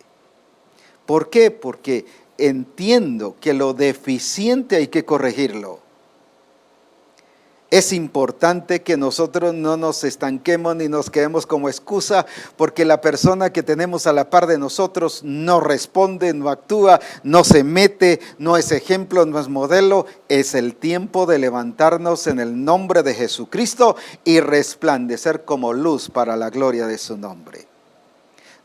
¿Por qué? Porque entiendo que lo deficiente hay que corregirlo. Es importante que nosotros no nos estanquemos ni nos quedemos como excusa, porque la persona que tenemos a la par de nosotros no responde, no actúa, no se mete, no es ejemplo, no es modelo. Es el tiempo de levantarnos en el nombre de Jesucristo y resplandecer como luz para la gloria de su nombre.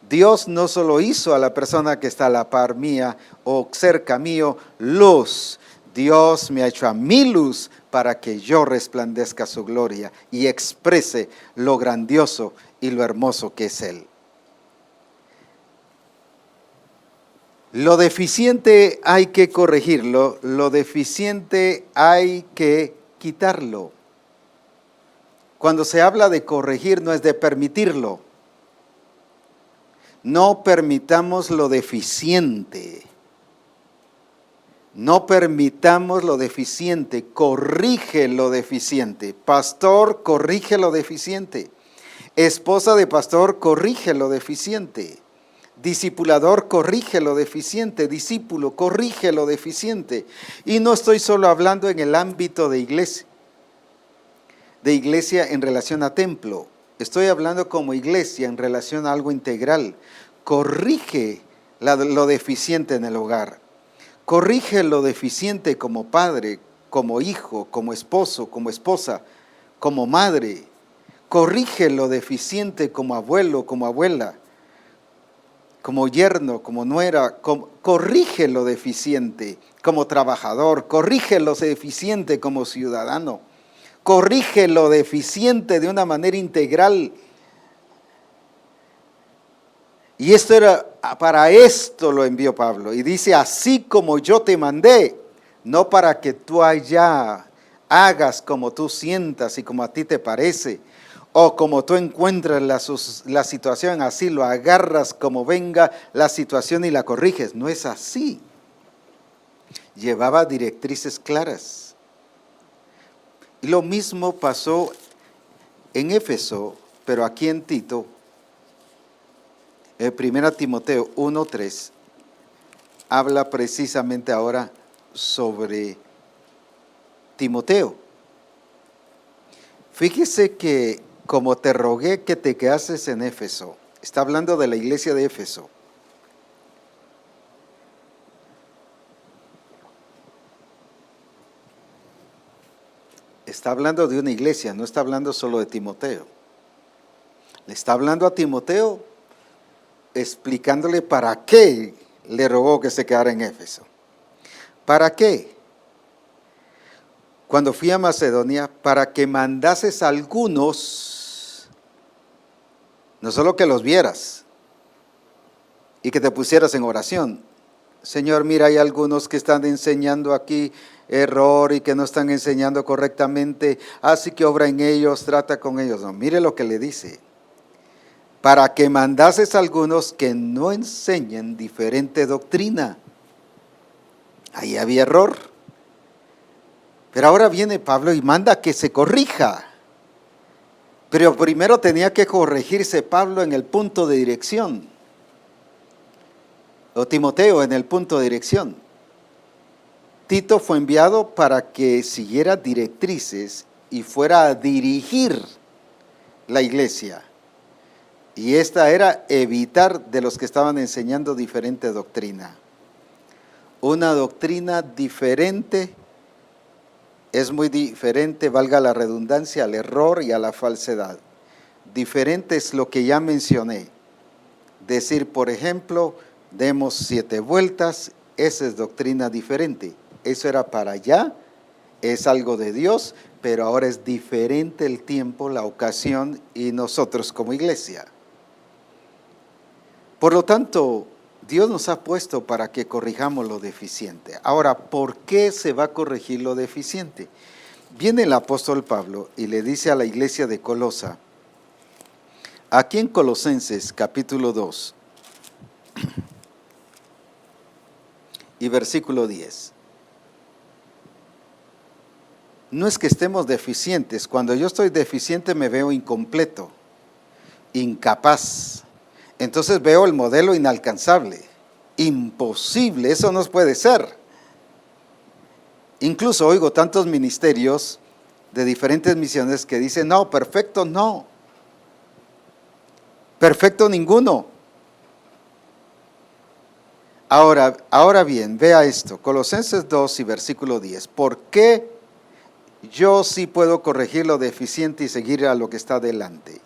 Dios no solo hizo a la persona que está a la par mía o cerca mío luz, Dios me ha hecho a mí luz para que yo resplandezca su gloria y exprese lo grandioso y lo hermoso que es Él. Lo deficiente hay que corregirlo, lo deficiente hay que quitarlo. Cuando se habla de corregir no es de permitirlo. No permitamos lo deficiente. No permitamos lo deficiente, corrige lo deficiente. Pastor, corrige lo deficiente. Esposa de pastor, corrige lo deficiente. Discipulador, corrige lo deficiente. Discípulo, corrige lo deficiente. Y no estoy solo hablando en el ámbito de iglesia en relación a templo. Estoy hablando como iglesia en relación a algo integral. Corrige lo deficiente en el hogar. Corrige lo deficiente como padre, como hijo, como esposo, como esposa, como madre. Corrige lo deficiente como abuelo, como abuela, como yerno, como nuera. Corrige lo deficiente como trabajador. Corrige lo deficiente como ciudadano. Corrige lo deficiente de una manera integral. Y para esto lo envió Pablo. Y dice, así como yo te mandé, no para que tú allá hagas como tú sientas y como a ti te parece, o como tú encuentras la situación, así lo agarras como venga la situación y la corriges. No es así. Llevaba directrices claras. Y lo mismo pasó en Éfeso, pero aquí en Tito, 1 Timoteo 1:3, habla precisamente ahora sobre Timoteo. Fíjese que como te rogué que te quedases en Éfeso, está hablando de la iglesia de Éfeso. Está hablando de una iglesia, no está hablando solo de Timoteo. Le está hablando a Timoteo explicándole para qué le rogó que se quedara en Éfeso. ¿Para qué? Cuando fui a Macedonia, para que mandases a algunos, no solo que los vieras y que te pusieras en oración. Señor, mira, hay algunos que están enseñando aquí error y que no están enseñando correctamente, así que obra en ellos, trata con ellos. No, mire lo que le dice. Para que mandases a algunos que no enseñen diferente doctrina. Ahí había error. Pero ahora viene Pablo y manda que se corrija. Pero primero tenía que corregirse Pablo en el punto de dirección. O Timoteo en el punto de dirección. Tito fue enviado para que siguiera directrices y fuera a dirigir la iglesia. Y esta era evitar de los que estaban enseñando diferente doctrina. Una doctrina diferente es muy diferente, valga la redundancia, al error y a la falsedad. Diferente es lo que ya mencioné. Decir, por ejemplo, demos 7 vueltas, esa es doctrina diferente. Eso era para allá, es algo de Dios, pero ahora es diferente el tiempo, la ocasión y nosotros como iglesia. Por lo tanto, Dios nos ha puesto para que corrijamos lo deficiente. Ahora, ¿por qué se va a corregir lo deficiente? Viene el apóstol Pablo y le dice a la iglesia de Colosa, aquí en Colosenses capítulo 2 y versículo 10. No es que estemos deficientes, cuando yo estoy deficiente me veo incompleto, incapaz. Entonces veo el modelo inalcanzable, imposible, eso no puede ser. Incluso oigo tantos ministerios de diferentes misiones que dicen, no, perfecto no, perfecto ninguno. Ahora bien, vea esto, Colosenses 2 y versículo 10, ¿por qué yo sí puedo corregir lo deficiente y seguir a lo que está delante?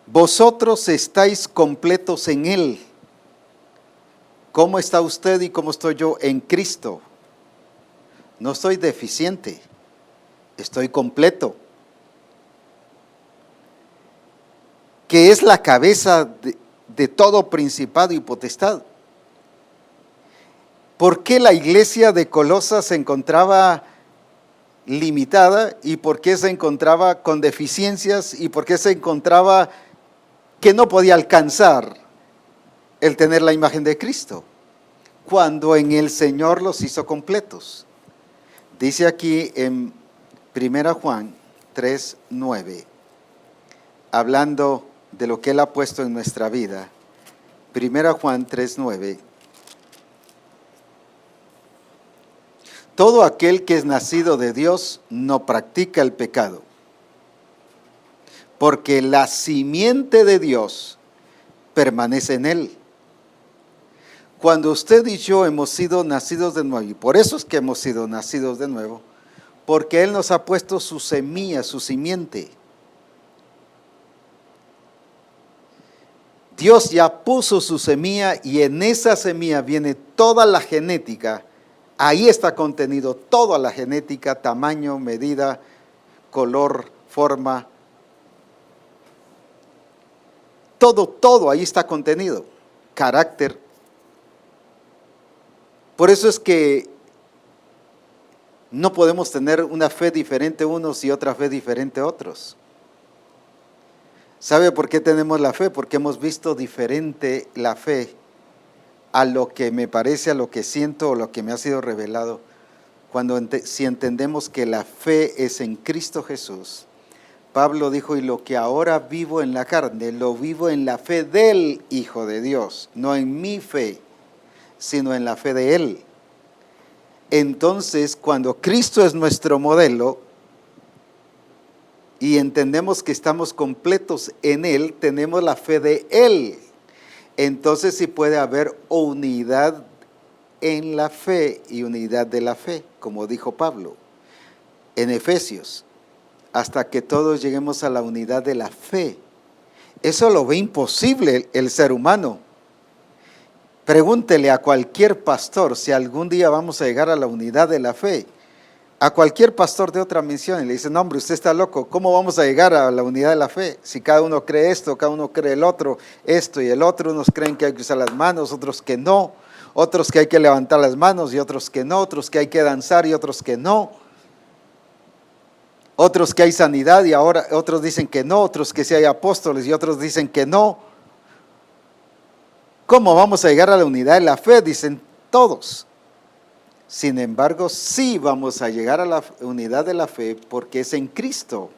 Vosotros estáis completos en Él. ¿Cómo está usted y cómo estoy yo en Cristo? No estoy deficiente, estoy completo. Que es la cabeza de todo principado y potestad. ¿Por qué la iglesia de Colosas se encontraba limitada y por qué se encontraba con deficiencias y por qué se encontraba que no podía alcanzar el tener la imagen de Cristo, cuando en el Señor los hizo completos? Dice aquí en 1 Juan 3:9, hablando de lo que Él ha puesto en nuestra vida. 1 Juan 3:9. Todo aquel que es nacido de Dios no practica el pecado, porque la simiente de Dios permanece en él. Cuando usted y yo hemos sido nacidos de nuevo, y por eso es que hemos sido nacidos de nuevo, porque Él nos ha puesto su semilla, su simiente. Dios ya puso su semilla y en esa semilla viene toda la genética. Ahí está contenido toda la genética, tamaño, medida, color, forma. Todo ahí está contenido. Carácter. Por eso es que No podemos tener una fe diferente unos y otra fe diferente otros. ¿Sabe por qué tenemos la fe? Porque hemos visto diferente la fe a lo que me parece, a lo que siento o lo que me ha sido revelado. Si entendemos que la fe es en Cristo Jesús, Pablo dijo, y lo que ahora vivo en la carne, lo vivo en la fe del Hijo de Dios, no en mi fe, sino en la fe de Él. Entonces, cuando Cristo es nuestro modelo y entendemos que estamos completos en Él, tenemos la fe de Él. Entonces sí puede haber unidad en la fe y unidad de la fe, como dijo Pablo en Efesios, hasta que todos lleguemos a la unidad de la fe. Eso lo ve imposible el ser humano. Pregúntele a cualquier pastor si algún día vamos a llegar a la unidad de la fe. A cualquier pastor de otra misión y le dice, no hombre, usted está loco, ¿cómo vamos a llegar a la unidad de la fe? Si cada uno cree esto, cada uno cree el otro, esto y el otro, unos creen que hay que usar las manos, otros que no, otros que hay que levantar las manos y otros que no, otros que hay que danzar y otros que no, otros que hay sanidad y ahora otros dicen que no, otros que sí hay apóstoles y otros dicen que no. ¿Cómo vamos a llegar a la unidad de la fe? Dicen todos. Sin embargo, sí vamos a llegar a la unidad de la fe porque es en Cristo.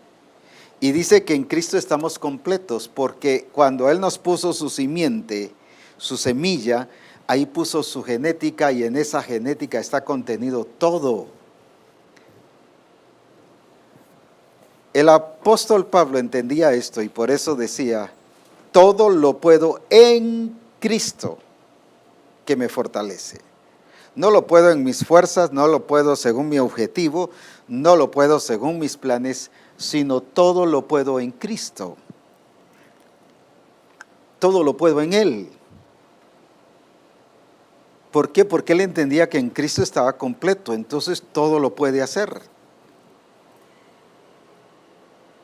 Y dice que en Cristo estamos completos porque cuando Él nos puso su simiente, su semilla, ahí puso su genética y en esa genética está contenido todo. El apóstol Pablo entendía esto y por eso decía, todo lo puedo en Cristo que me fortalece. No lo puedo en mis fuerzas, no lo puedo según mi objetivo, no lo puedo según mis planes, sino todo lo puedo en Cristo. Todo lo puedo en Él. ¿Por qué? Porque Él entendía que en Cristo estaba completo, entonces todo lo puede hacer.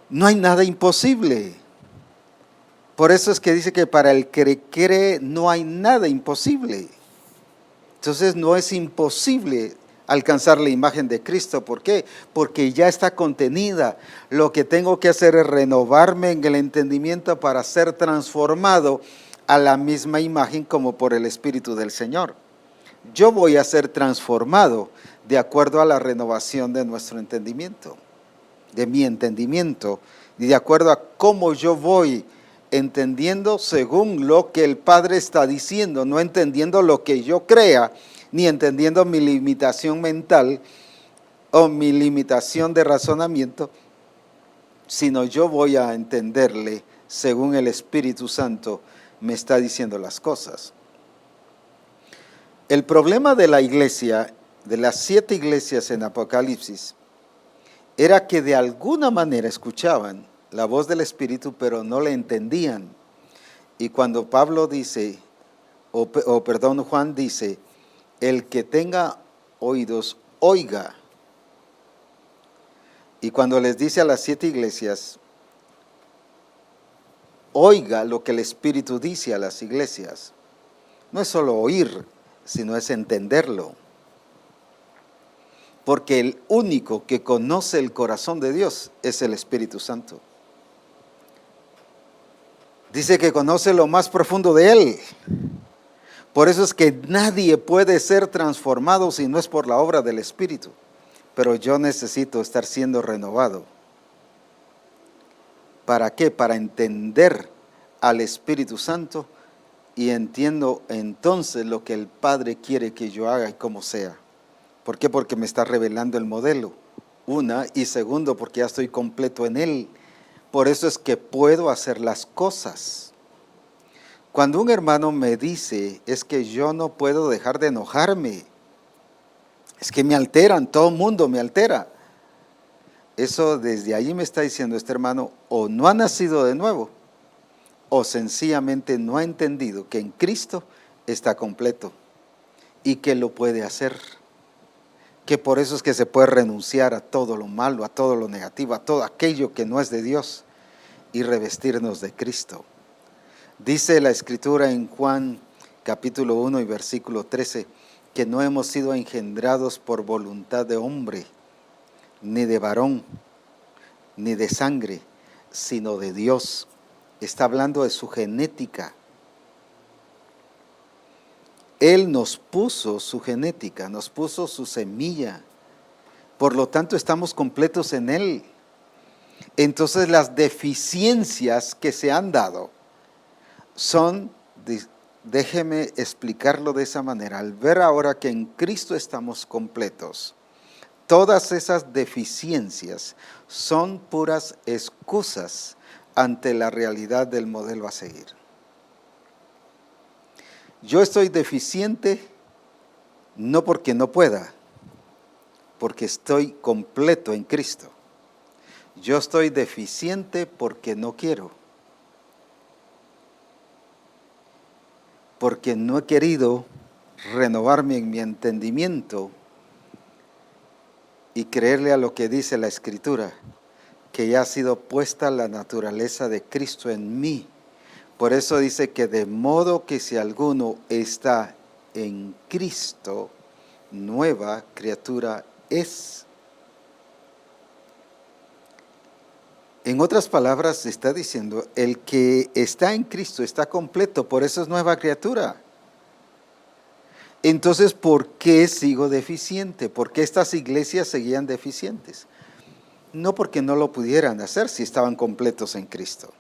No hay nada imposible. Por eso es que dice que para el que cree no hay nada imposible. Entonces no es imposible alcanzar la imagen de Cristo. ¿Por qué? Porque ya está contenida. Lo que tengo que hacer es renovarme en el entendimiento para ser transformado a la misma imagen como por el Espíritu del Señor. Yo voy a ser transformado de acuerdo a la renovación de nuestro entendimiento, de mi entendimiento, y de acuerdo a cómo yo voy entendiendo según lo que el Padre está diciendo, no entendiendo lo que yo crea, ni entendiendo mi limitación mental o mi limitación de razonamiento, sino yo voy a entenderle según el Espíritu Santo me está diciendo las cosas. El problema de la iglesia, de las 7 iglesias en Apocalipsis, era que de alguna manera escuchaban la voz del Espíritu, pero no le entendían. Y cuando Pablo dice, Juan dice, el que tenga oídos, oiga. Y cuando les dice a las 7 iglesias, oiga lo que el Espíritu dice a las iglesias, no es solo oír, sino es entenderlo. Porque el único que conoce el corazón de Dios es el Espíritu Santo. Dice que conoce lo más profundo de Él. Por eso es que nadie puede ser transformado si no es por la obra del Espíritu. Pero yo necesito estar siendo renovado. ¿Para qué? Para entender al Espíritu Santo y entiendo entonces lo que el Padre quiere que yo haga y cómo sea. ¿Por qué? Porque me está revelando el modelo. Una, y segundo, porque ya estoy completo en Él. Por eso es que puedo hacer las cosas. Cuando un hermano me dice, es que yo no puedo dejar de enojarme, es que me alteran, todo el mundo me altera. Eso desde allí me está diciendo este hermano, o no ha nacido de nuevo, o sencillamente no ha entendido que en Cristo está completo y que lo puede hacer. Que por eso es que se puede renunciar a todo lo malo, a todo lo negativo, a todo aquello que no es de Dios y revestirnos de Cristo. Dice la Escritura en Juan capítulo 1 y versículo 13, que no hemos sido engendrados por voluntad de hombre, ni de varón, ni de sangre, sino de Dios. Está hablando de su genética. Él nos puso su genética, nos puso su semilla. Por lo tanto, estamos completos en Él. Entonces, las deficiencias que se han dado son, déjeme explicarlo de esa manera, al ver ahora que en Cristo estamos completos, todas esas deficiencias son puras excusas ante la realidad del modelo a seguir. Yo estoy deficiente no porque no pueda, porque estoy completo en Cristo. Yo estoy deficiente porque no quiero, porque no he querido renovarme en mi entendimiento y creerle a lo que dice la Escritura, que ya ha sido puesta la naturaleza de Cristo en mí. Por eso dice que de modo que si alguno está en Cristo, nueva criatura es. En otras palabras, está diciendo, el que está en Cristo está completo, por eso es nueva criatura. Entonces, ¿por qué sigo deficiente? ¿Por qué estas iglesias seguían deficientes? No porque no lo pudieran hacer si estaban completos en Cristo.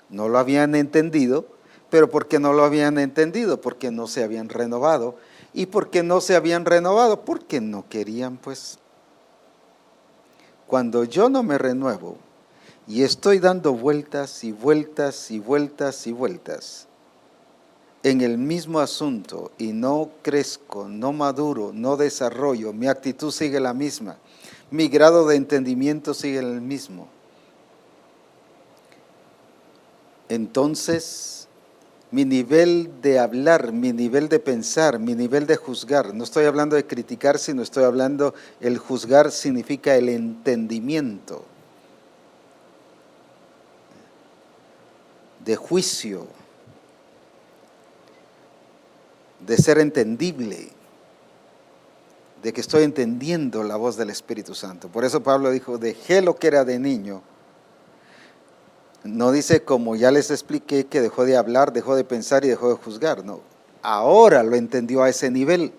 No lo habían entendido, pero ¿por qué no lo habían entendido? Porque no se habían renovado. ¿Y por qué no se habían renovado? Porque no querían, pues. Cuando yo no me renuevo y estoy dando vueltas y vueltas y vueltas y vueltas en el mismo asunto y no crezco, no maduro, no desarrollo, mi actitud sigue la misma, mi grado de entendimiento sigue el mismo, entonces mi nivel de hablar, mi nivel de pensar, mi nivel de juzgar, no estoy hablando de criticar, sino estoy hablando, el juzgar significa el entendimiento, de juicio, de ser entendible, de que estoy entendiendo la voz del Espíritu Santo. Por eso Pablo dijo, dejé lo que era de niño. No dice, como ya les expliqué, que dejó de hablar, dejó de pensar y dejó de juzgar. No, ahora lo entendió a ese nivel.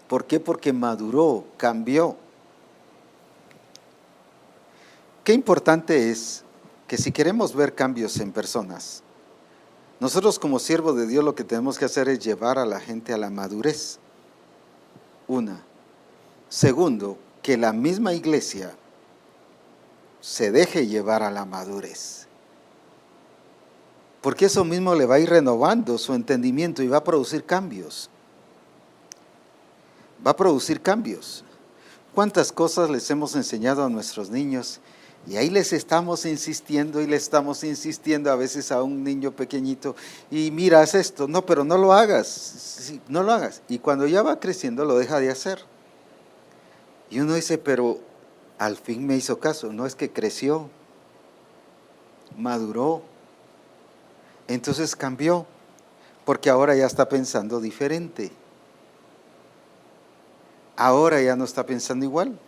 ¿Por qué? Porque maduró, cambió. Qué importante es que si queremos ver cambios en personas, nosotros como siervos de Dios lo que tenemos que hacer es llevar a la gente a la madurez. Una. Segundo, que la misma iglesia se deje llevar a la madurez. Porque eso mismo le va a ir renovando su entendimiento y va a producir cambios. Va a producir cambios. ¿Cuántas cosas les hemos enseñado a nuestros niños? Y ahí les estamos insistiendo y le estamos insistiendo a veces a un niño pequeñito, y mira, haz esto, no, pero no lo hagas, sí, no lo hagas. Y cuando ya va creciendo lo deja de hacer. Y uno dice, pero al fin me hizo caso. No, es que creció, maduró, entonces cambió, porque ahora ya está pensando diferente. Ahora ya no está pensando igual.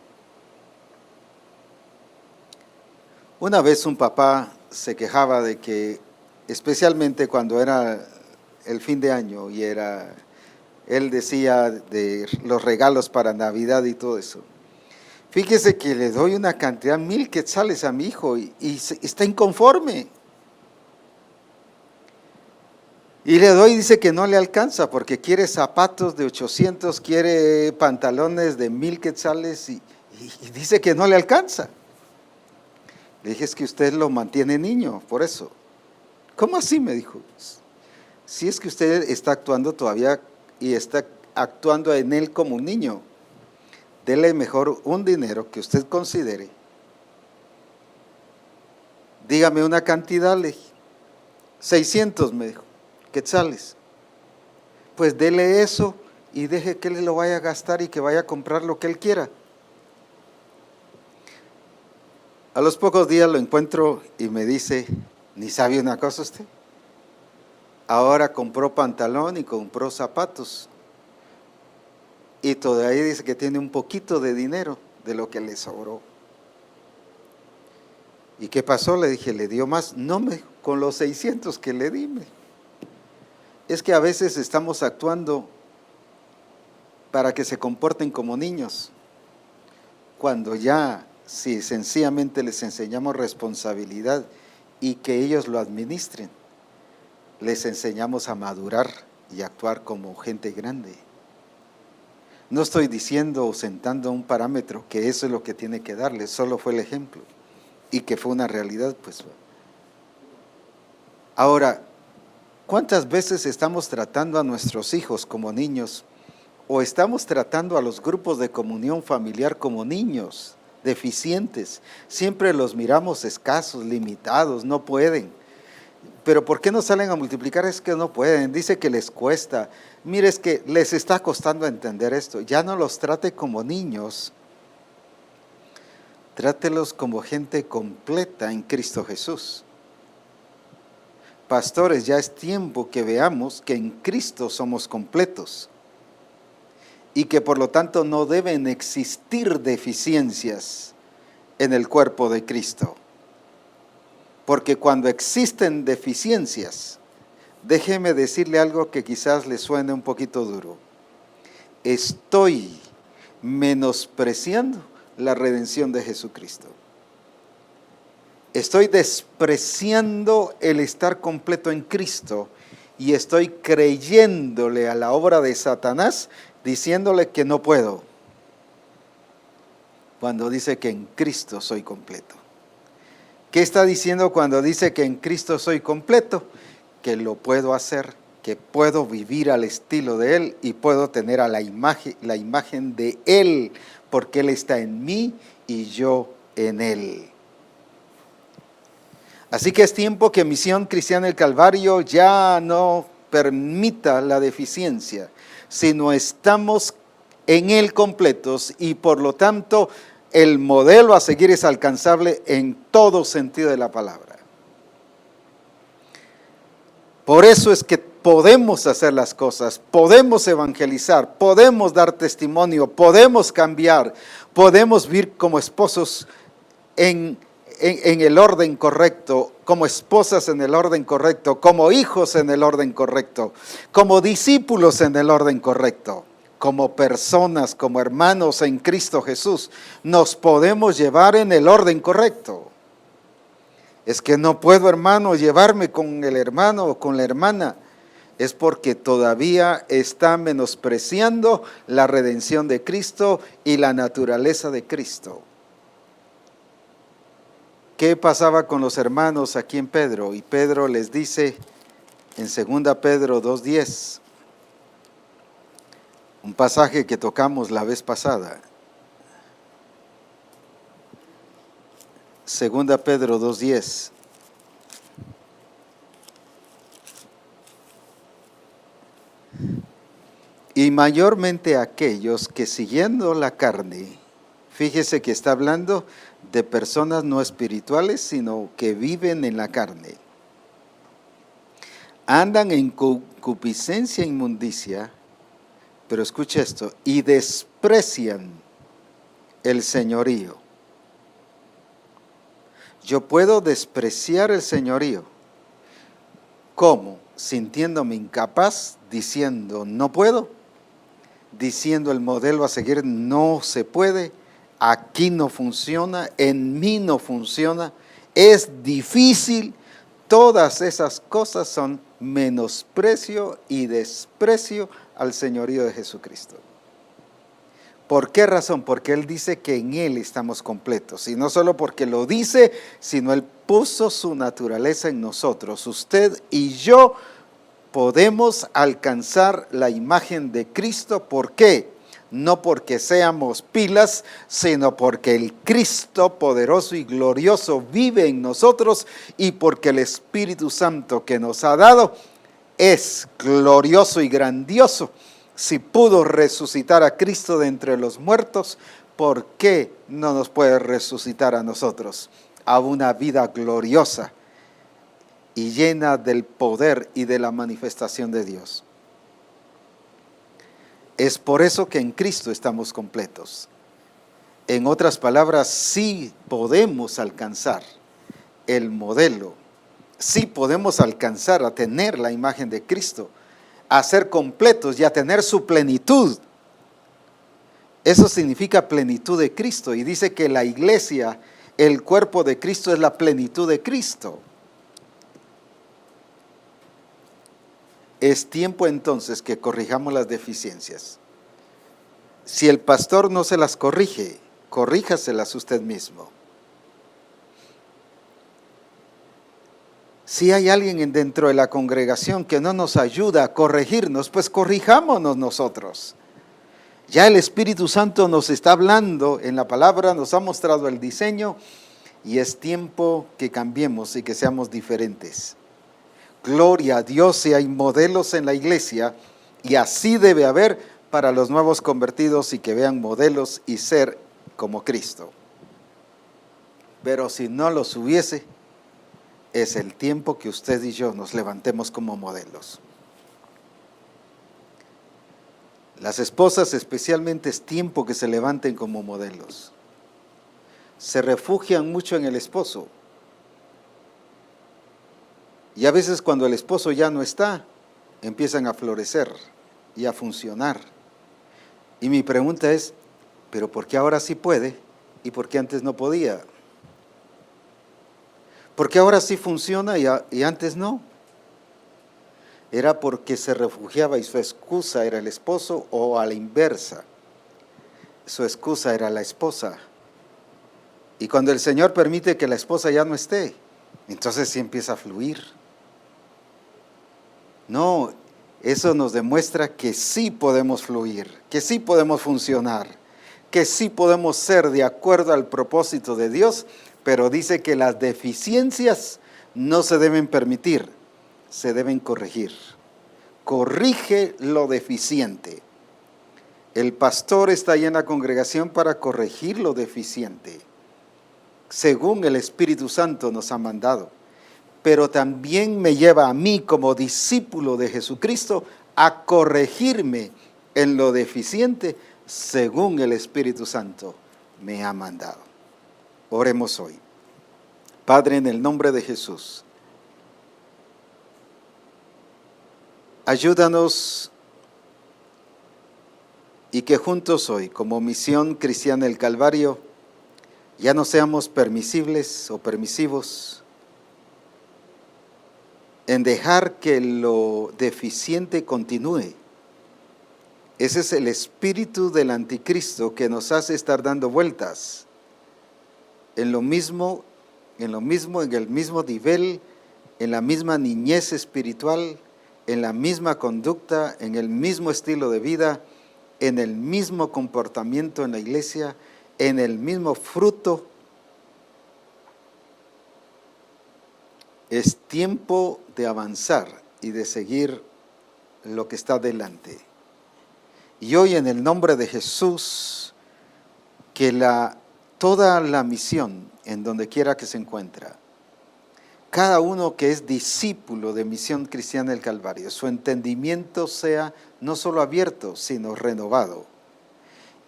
Una vez un papá se quejaba de que, especialmente cuando era el fin de año y él decía de los regalos para Navidad y todo eso. Fíjese que le doy una cantidad, 1000 quetzales a mi hijo y está inconforme. Y le doy y dice que no le alcanza porque quiere zapatos de 800, quiere pantalones de 1000 quetzales y dice que no le alcanza. Le dije, es que usted lo mantiene niño, por eso. ¿Cómo así? Me dijo. Si es que usted está actuando todavía y está actuando en él como un niño, dele mejor un dinero que usted considere. Dígame una cantidad, le dije. 600, me dijo, quetzales. Pues dele eso y deje que él lo vaya a gastar y que vaya a comprar lo que él quiera. A los pocos días lo encuentro y me dice, ¿ni sabe una cosa usted? Ahora compró pantalón y compró zapatos. y todavía dice que tiene un poquito de dinero de lo que le sobró. ¿Y qué pasó? Le dije, ¿le dio más? No, con los 600 que le di. Es que a veces estamos actuando para que se comporten como niños, cuando ya, si sencillamente les enseñamos responsabilidad y que ellos lo administren, les enseñamos a madurar y actuar como gente grande. No estoy diciendo o sentando un parámetro que eso es lo que tiene que darles, solo fue el ejemplo y que fue una realidad, pues. Ahora, ¿cuántas veces estamos tratando a nuestros hijos como niños o estamos tratando a los grupos de comunión familiar como niños deficientes? Siempre los miramos escasos, limitados, no pueden. Pero ¿por qué no salen a multiplicar? Es que no pueden, dice que les cuesta. Mire, es que les está costando entender esto. Ya no los trate como niños, trátelos como gente completa en Cristo Jesús. Pastores, ya es tiempo que veamos que en Cristo somos completos y que por lo tanto no deben existir deficiencias en el cuerpo de Cristo. Porque cuando existen deficiencias, déjeme decirle algo que quizás le suene un poquito duro. Estoy menospreciando la redención de Jesucristo. Estoy despreciando el estar completo en Cristo y estoy creyéndole a la obra de Satanás, diciéndole que no puedo, cuando dice que en Cristo soy completo. ¿Qué está diciendo cuando dice que en Cristo soy completo? Que lo puedo hacer, que puedo vivir al estilo de Él y puedo tener a la imagen de Él, porque Él está en mí y yo en Él. Así que es tiempo que Misión Cristiana del Calvario ya no permita la deficiencia, sino estamos en Él completos y por lo tanto el modelo a seguir es alcanzable en todo sentido de la palabra. Por eso es que podemos hacer las cosas, podemos evangelizar, podemos dar testimonio, podemos cambiar, podemos vivir como esposos en el orden correcto, como esposas en el orden correcto, como hijos en el orden correcto, como discípulos en el orden correcto, como personas, como hermanos en Cristo Jesús, nos podemos llevar en el orden correcto. Es que no puedo, hermano, llevarme con el hermano o con la hermana. Es porque todavía está menospreciando la redención de Cristo y la naturaleza de Cristo. ¿Qué pasaba con los hermanos aquí en Pedro? Y Pedro les dice en 2 Pedro 2:10, un pasaje que tocamos la vez pasada. 2 Pedro 2:10. Y mayormente aquellos que siguiendo la carne, fíjese que está hablando de personas no espirituales, sino que viven en la carne, andan en concupiscencia e inmundicia, pero escuche esto, y desprecian el señorío. Yo puedo despreciar el señorío. ¿Cómo? Sintiéndome incapaz, diciendo no puedo, diciendo el modelo a seguir no se puede, aquí no funciona, en mí no funciona, es difícil. Todas esas cosas son menosprecio y desprecio al señorío de Jesucristo. ¿Por qué razón? Porque Él dice que en Él estamos completos. Y no solo porque lo dice, sino Él puso su naturaleza en nosotros. Usted y yo podemos alcanzar la imagen de Cristo. ¿Por qué? No porque seamos pilas, sino porque el Cristo poderoso y glorioso vive en nosotros y porque el Espíritu Santo que nos ha dado es glorioso y grandioso. Si pudo resucitar a Cristo de entre los muertos, ¿por qué no nos puede resucitar a nosotros a una vida gloriosa y llena del poder y de la manifestación de Dios? Es por eso que en Cristo estamos completos. En otras palabras, sí podemos alcanzar el modelo, sí podemos alcanzar a tener la imagen de Cristo, a ser completos y a tener su plenitud. Eso significa plenitud de Cristo, y dice que la iglesia, el cuerpo de Cristo, es la plenitud de Cristo. Es tiempo entonces que corrijamos las deficiencias. Si el pastor no se las corrige, corríjaselas usted mismo. Si hay alguien dentro de la congregación que no nos ayuda a corregirnos, pues corrijámonos nosotros. Ya el Espíritu Santo nos está hablando en la palabra, nos ha mostrado el diseño, y es tiempo que cambiemos y que seamos diferentes. Gloria a Dios, si hay modelos en la iglesia, y así debe haber para los nuevos convertidos, y que vean modelos y ser como Cristo. Pero si no los hubiese, es el tiempo que usted y yo nos levantemos como modelos. Las esposas especialmente es tiempo que se levanten como modelos. Se refugian mucho en el esposo. Y a veces cuando el esposo ya no está, empiezan a florecer y a funcionar. Y mi pregunta es, ¿pero por qué ahora sí puede y por qué antes no podía? ¿Por qué ahora sí funciona y antes no? ¿Era porque se refugiaba y su excusa era el esposo, o a la inversa? Su excusa era la esposa. Y cuando el Señor permite que la esposa ya no esté, entonces sí empieza a fluir. No, eso nos demuestra que sí podemos fluir, que sí podemos funcionar, que sí podemos ser de acuerdo al propósito de Dios, pero dice que las deficiencias no se deben permitir, se deben corregir. Corrige lo deficiente. El pastor está ahí en la congregación para corregir lo deficiente, según el Espíritu Santo nos ha mandado. Pero también me lleva a mí como discípulo de Jesucristo a corregirme en lo deficiente, según el Espíritu Santo me ha mandado. Oremos hoy. Padre, en el nombre de Jesús, ayúdanos, y que juntos hoy, como Misión Cristiana del Calvario, ya no seamos permisibles o permisivos en dejar que lo deficiente continúe. Ese es el espíritu del anticristo que nos hace estar dando vueltas en el mismo nivel, en la misma niñez espiritual, en la misma conducta, en el mismo estilo de vida, en el mismo comportamiento en la iglesia, en el mismo fruto. Es tiempo de avanzar y de seguir lo que está delante. Y hoy, en el nombre de Jesús, que toda la misión, en donde quiera que se encuentra, cada uno que es discípulo de Misión Cristiana del Calvario, su entendimiento sea no solo abierto, sino renovado.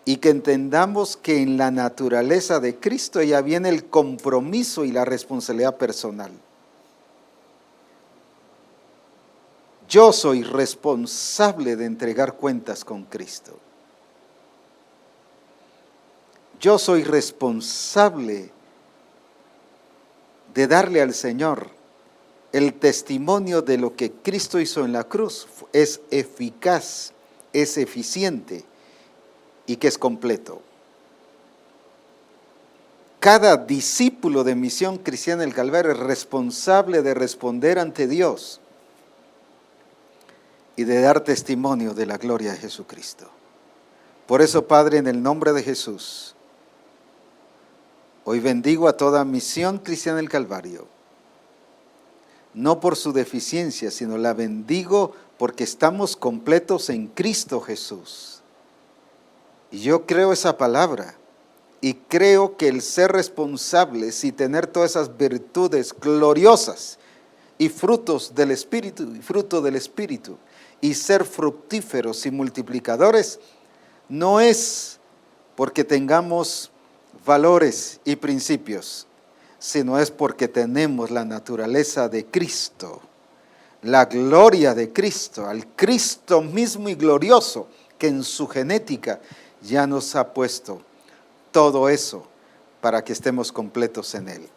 Y que entendamos que en la naturaleza de Cristo ya viene el compromiso y la responsabilidad personal. Yo soy responsable de entregar cuentas con Cristo. Yo soy responsable de darle al Señor el testimonio de lo que Cristo hizo en la cruz. Es eficaz, es eficiente y que es completo. Cada discípulo de Misión Cristiana del Calvario es responsable de responder ante Dios y de dar testimonio de la gloria de Jesucristo. Por eso, Padre, en el nombre de Jesús, hoy bendigo a toda Misión Cristiana del Calvario, no por su deficiencia, sino la bendigo porque estamos completos en Cristo Jesús. Y yo creo esa palabra, y creo que el ser responsables y tener todas esas virtudes gloriosas y frutos del Espíritu, y fruto del Espíritu, y ser fructíferos y multiplicadores no es porque tengamos valores y principios, sino es porque tenemos la naturaleza de Cristo, la gloria de Cristo, al Cristo mismo y glorioso, que en su genética ya nos ha puesto todo eso para que estemos completos en Él.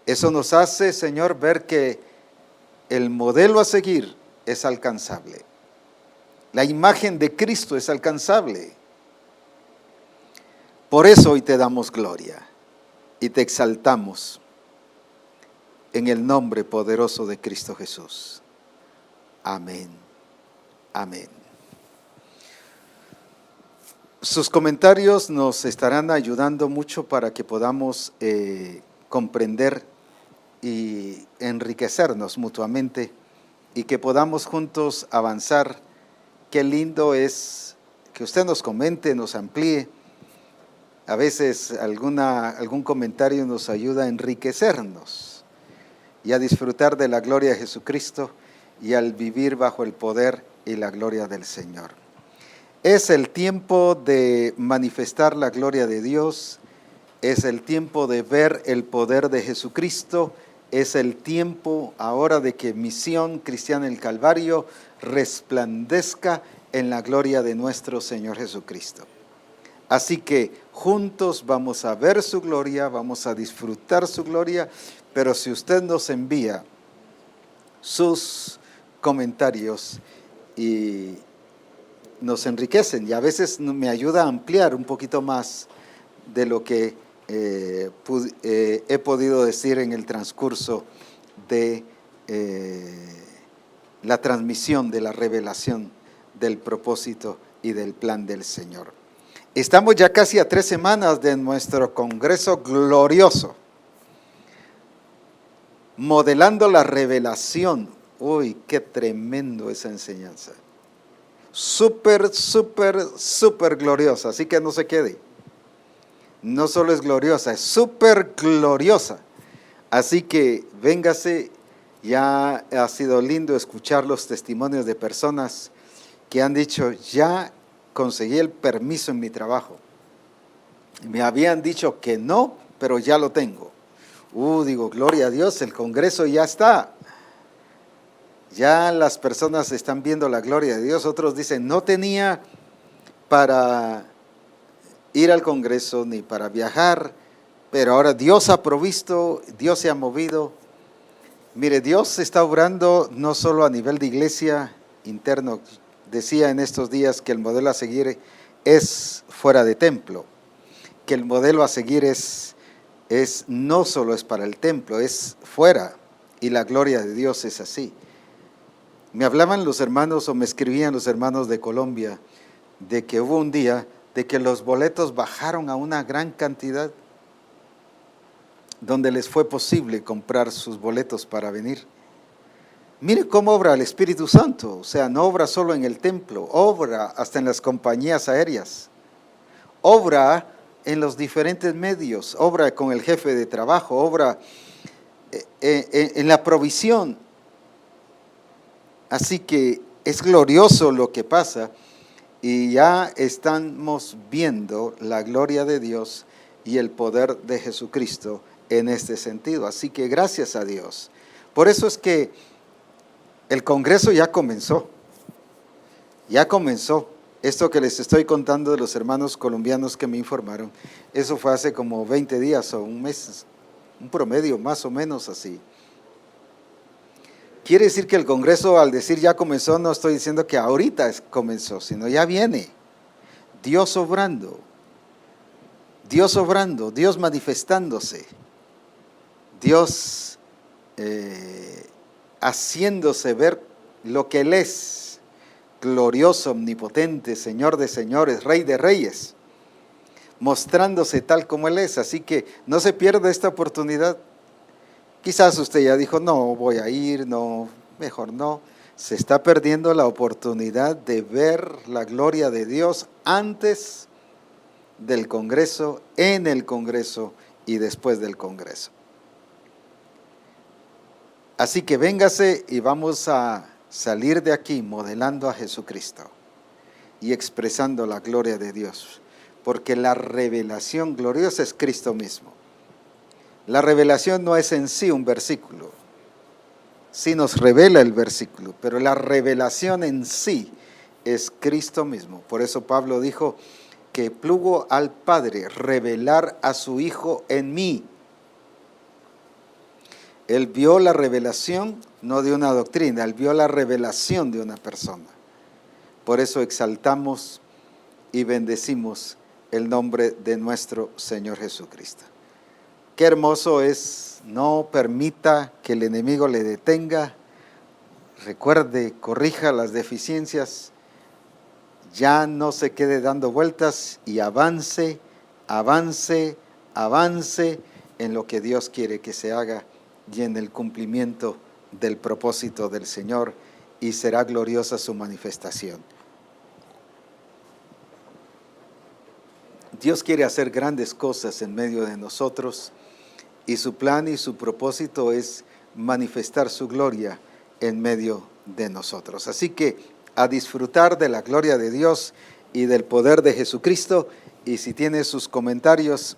Eso nos hace, Señor, ver que el modelo a seguir es alcanzable. La imagen de Cristo es alcanzable. Por eso hoy te damos gloria y te exaltamos en el nombre poderoso de Cristo Jesús. Amén. Amén. Sus comentarios nos estarán ayudando mucho para que podamos comprender y enriquecernos mutuamente y que podamos juntos avanzar. Qué lindo es que usted nos comente, nos amplíe. A veces algún comentario nos ayuda a enriquecernos y a disfrutar de la gloria de Jesucristo y al vivir bajo el poder y la gloria del Señor. Es el tiempo de manifestar la gloria de Dios, es el tiempo de ver el poder de Jesucristo, es el tiempo ahora de que Misión Cristiana del Calvario resplandezca en la gloria de nuestro Señor Jesucristo. Así que juntos vamos a ver su gloria, vamos a disfrutar su gloria, pero si usted nos envía sus comentarios y nos enriquecen y a veces me ayuda a ampliar un poquito más de lo que he podido decir en el transcurso de la transmisión de la revelación del propósito y del plan del Señor. Estamos ya casi a 3 semanas de nuestro congreso glorioso, modelando la revelación. Uy, qué tremendo esa enseñanza. Súper gloriosa, así que no se quede. No solo es gloriosa, es súper gloriosa. Así que véngase, ya ha sido lindo escuchar los testimonios de personas que han dicho, ya conseguí el permiso en mi trabajo. Me habían dicho que no, pero ya lo tengo. Digo, gloria a Dios, el congreso ya está. Ya las personas están viendo la gloria de Dios. Otros dicen, no tenía para ir al congreso ni para viajar, pero ahora Dios ha provisto, Dios se ha movido. Mire, Dios está obrando no solo a nivel de iglesia interno. Decía en estos días que el modelo a seguir es fuera de templo, que el modelo a seguir es no solo es para el templo, es fuera, y la gloria de Dios es así. Me hablaban los hermanos o me escribían los hermanos de Colombia de que hubo un día de que los boletos bajaron a una gran cantidad donde les fue posible comprar sus boletos para venir. Mire cómo obra el Espíritu Santo, o sea, no obra solo en el templo, obra hasta en las compañías aéreas, obra en los diferentes medios, obra con el jefe de trabajo, obra en la provisión. Así que es glorioso lo que pasa y ya estamos viendo la gloria de Dios y el poder de Jesucristo en este sentido. Así que gracias a Dios. Por eso es que el congreso ya comenzó. Ya comenzó. Esto que les estoy contando de los hermanos colombianos que me informaron, eso fue hace como 20 días o un mes, un promedio más o menos así. Quiere decir que el congreso, al decir ya comenzó, no estoy diciendo que ahorita comenzó, sino ya viene. Dios obrando, Dios manifestándose, Dios haciéndose ver lo que Él es, glorioso, omnipotente, Señor de señores, Rey de reyes, mostrándose tal como Él es. Así que no se pierda esta oportunidad. Quizás usted ya dijo, no voy a ir, no, mejor no. Se está perdiendo la oportunidad de ver la gloria de Dios antes del congreso, en el congreso y después del congreso. Así que véngase y vamos a salir de aquí modelando a Jesucristo y expresando la gloria de Dios, porque la revelación gloriosa es Cristo mismo. La revelación no es en sí un versículo, sí nos revela el versículo, pero la revelación en sí es Cristo mismo. Por eso Pablo dijo que plugo al Padre revelar a su Hijo en mí. Él vio la revelación, no de una doctrina, él vio la revelación de una persona. Por eso exaltamos y bendecimos el nombre de nuestro Señor Jesucristo. Qué hermoso es, no permita que el enemigo le detenga, recuerde, corrija las deficiencias, ya no se quede dando vueltas y avance, avance, avance en lo que Dios quiere que se haga y en el cumplimiento del propósito del Señor, y será gloriosa su manifestación. Dios quiere hacer grandes cosas en medio de nosotros, y su plan y su propósito es manifestar su gloria en medio de nosotros. Así que a disfrutar de la gloria de Dios y del poder de Jesucristo, y si tiene sus comentarios,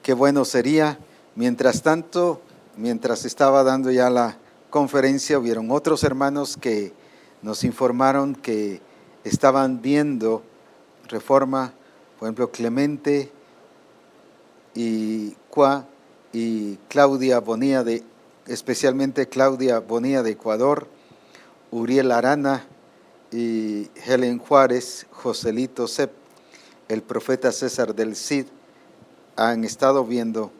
qué bueno sería. Mientras tanto, mientras estaba dando ya la conferencia, hubieron otros hermanos que nos informaron que estaban viendo Reforma, por ejemplo, Clemente y Claudia Bonilla, especialmente Claudia Bonilla de Ecuador, Uriel Arana y Helen Juárez, Joselito Cep, el profeta César del Cid, han estado viendo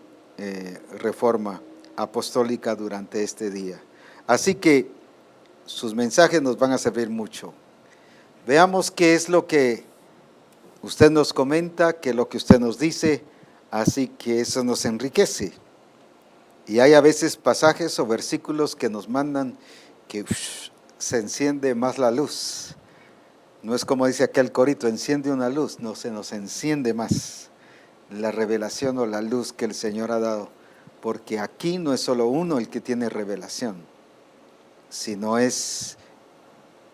Reforma Apostólica durante este día. Así que sus mensajes nos van a servir mucho. Veamos qué es lo que usted nos comenta, qué es lo que usted nos dice, así que eso nos enriquece. Y hay a veces pasajes o versículos que nos mandan que se enciende más la luz. No es como dice aquel corito, enciende una luz, no, se nos enciende más la revelación o la luz que el Señor ha dado, porque aquí no es solo uno el que tiene revelación, sino es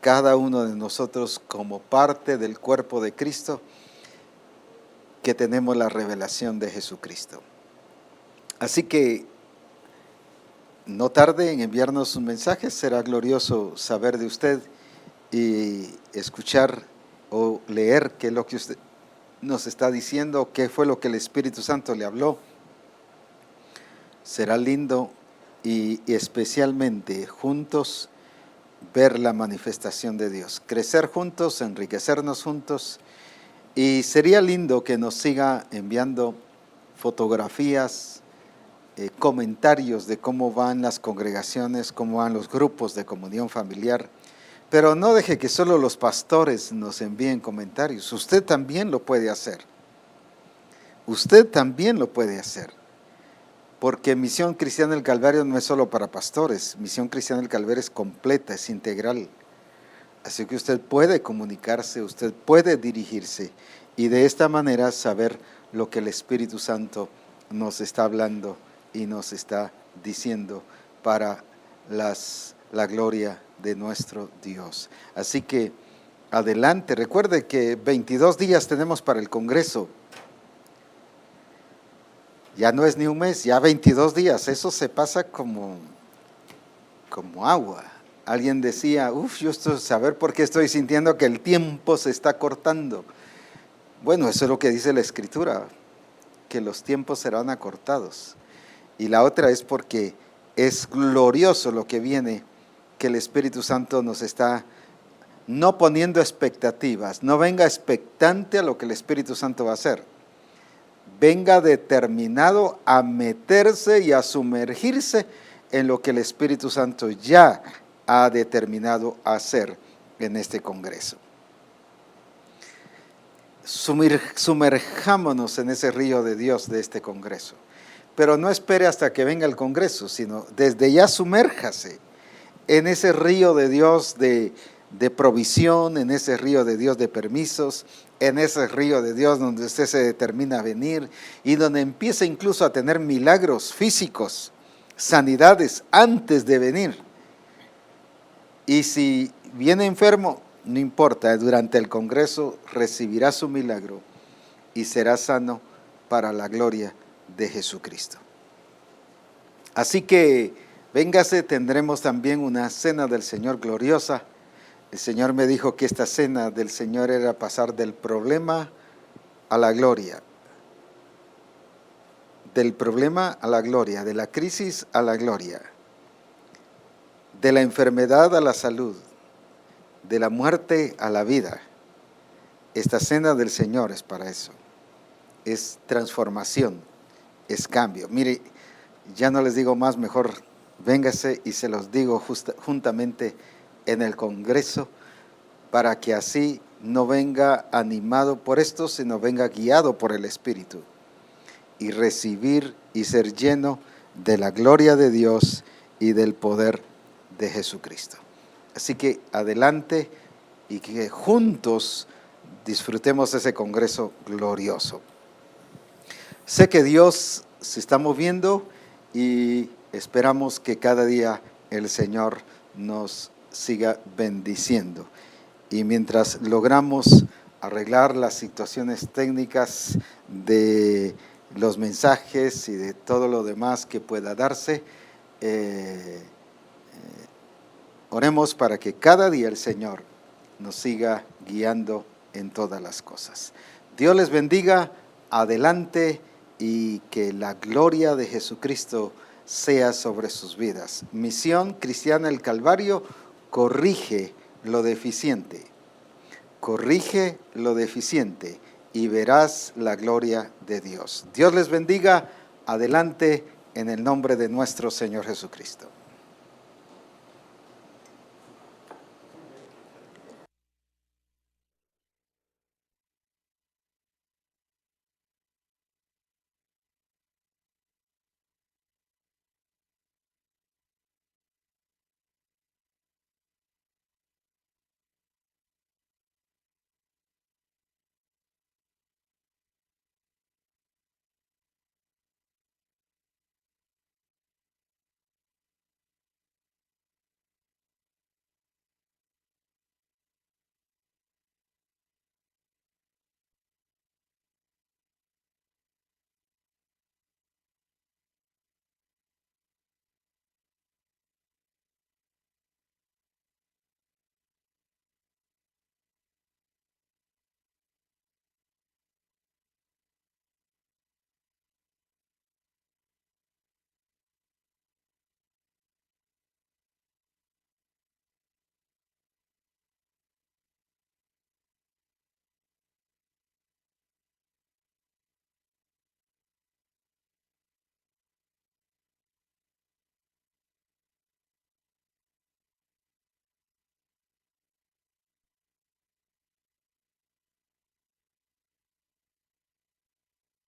cada uno de nosotros como parte del cuerpo de Cristo que tenemos la revelación de Jesucristo. Así que no tarde en enviarnos sus mensajes, será glorioso saber de usted y escuchar o leer qué es lo que usted nos está diciendo, qué fue lo que el Espíritu Santo le habló. Será lindo y especialmente juntos ver la manifestación de Dios, crecer juntos, enriquecernos juntos, y sería lindo que nos siga enviando fotografías, comentarios de cómo van las congregaciones, cómo van los grupos de comunión familiar. Pero no deje que solo los pastores nos envíen comentarios. Usted también lo puede hacer. Usted también lo puede hacer. Porque Misión Cristiana del Calvario no es solo para pastores. Misión Cristiana del Calvario es completa, es integral. Así que usted puede comunicarse, usted puede dirigirse y de esta manera saber lo que el Espíritu Santo nos está hablando y nos está diciendo para la gloria de nuestro Dios. Así que adelante, recuerde que 22 días tenemos para el Congreso. Ya no es ni un mes, ya 22 días, eso se pasa como agua. Alguien decía, yo estoy, saber por qué estoy sintiendo que el tiempo se está cortando. Bueno, eso es lo que dice la Escritura, que los tiempos serán acortados. Y la otra es porque es glorioso lo que viene, que el Espíritu Santo nos está no poniendo expectativas. No venga expectante a lo que el Espíritu Santo va a hacer. Venga determinado a meterse y a sumergirse en lo que el Espíritu Santo ya ha determinado hacer en este Congreso. Sumerjámonos en ese río de Dios de este Congreso. Pero no espere hasta que venga el Congreso, sino desde ya sumérjase en ese río de Dios de provisión, en ese río de Dios de permisos, en ese río de Dios donde usted se determina a venir y donde empieza incluso a tener milagros físicos, sanidades antes de venir. Y si viene enfermo, no importa, durante el Congreso recibirá su milagro y será sano para la gloria de Jesucristo. Así que véngase, tendremos también una cena del Señor gloriosa. El Señor me dijo que esta cena del Señor era pasar del problema a la gloria, del problema a la gloria, de la crisis a la gloria, de la enfermedad a la salud, de la muerte a la vida. Esta cena del Señor es para eso, es transformación, es cambio. Mire, ya no les digo más, mejor véngase y se los digo juntamente en el Congreso, para que así no venga animado por esto, sino venga guiado por el Espíritu y recibir y ser lleno de la gloria de Dios y del poder de Jesucristo. Así que adelante y que juntos disfrutemos ese Congreso glorioso. Sé que Dios se está moviendo y esperamos que cada día el Señor nos siga bendiciendo. Y mientras logramos arreglar las situaciones técnicas de los mensajes y de todo lo demás que pueda darse, oremos para que cada día el Señor nos siga guiando en todas las cosas. Dios les bendiga, adelante, y que la gloria de Jesucristo sea sobre sus vidas. Misión Cristiana El Calvario corrige lo deficiente. Corrige lo deficiente y verás la gloria de Dios. Dios les bendiga, adelante, en el nombre de nuestro Señor Jesucristo.